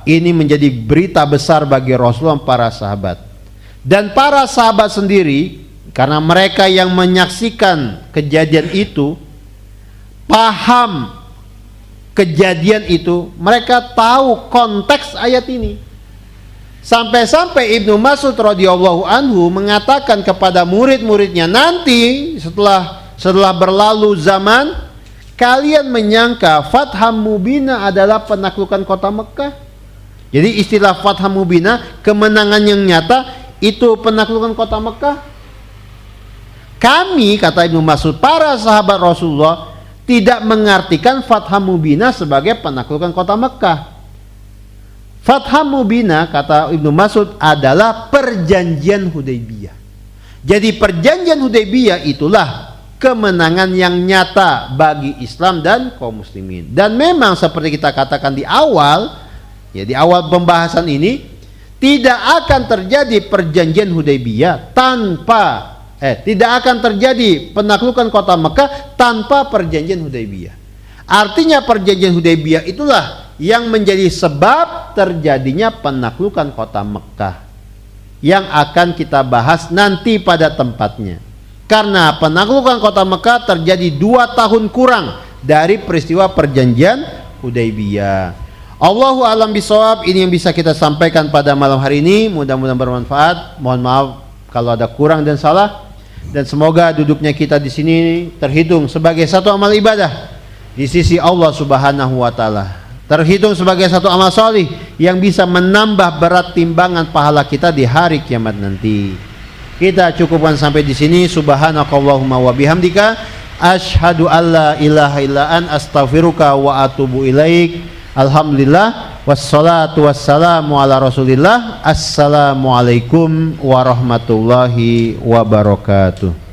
ini menjadi berita besar bagi Rasulullah dan para sahabat. Dan para sahabat sendiri, karena mereka yang menyaksikan kejadian itu, paham kejadian itu, mereka tahu konteks ayat ini. Sampai-sampai Ibnu Mas'ud radhiyallahu anhu mengatakan kepada murid-muridnya, nanti setelah berlalu zaman, kalian menyangka Fatham Mubina adalah penaklukan kota Mekah. Jadi istilah Fatham Mubina, kemenangan yang nyata, itu penaklukan kota Mekah. Kami, kata Ibnu Mas'ud, para sahabat Rasulullah, tidak mengartikan Fatham Mubina sebagai penaklukan kota Mekah. Fatham Mubina, kata Ibnu Mas'ud, adalah perjanjian Hudaybiyah. Jadi perjanjian Hudaybiyah itulah kemenangan yang nyata bagi Islam dan kaum muslimin. Dan memang seperti kita katakan di awal, ya di awal pembahasan ini, tidak akan terjadi perjanjian Hudaybiyah tidak akan terjadi penaklukan kota Mekah tanpa perjanjian Hudaybiyah. Artinya perjanjian Hudaybiyah itulah yang menjadi sebab terjadinya penaklukan kota Mekah, yang akan kita bahas nanti pada tempatnya. Karena penaklukan kota Mekah terjadi 2 tahun kurang dari peristiwa perjanjian Hudaybiyah. Allahu a'lam bishawab. Ini yang bisa kita sampaikan pada malam hari ini. Mudah-mudahan bermanfaat. Mohon maaf kalau ada kurang dan salah. Dan semoga duduknya kita di sini terhitung sebagai satu amal ibadah di sisi Allah Subhanahu wa taala. Terhitung sebagai satu amal solih yang bisa menambah berat timbangan pahala kita di hari kiamat nanti. Kita cukupkan sampai di sini. Subhanakallahumma wa bihamdika asyhadu alla ilaha illa anta astaghfiruka wa atubu ilaik. Alhamdulillah wassalatu wassalamu ala Rasulillah. Assalamualaikum warahmatullahi wabarakatuh.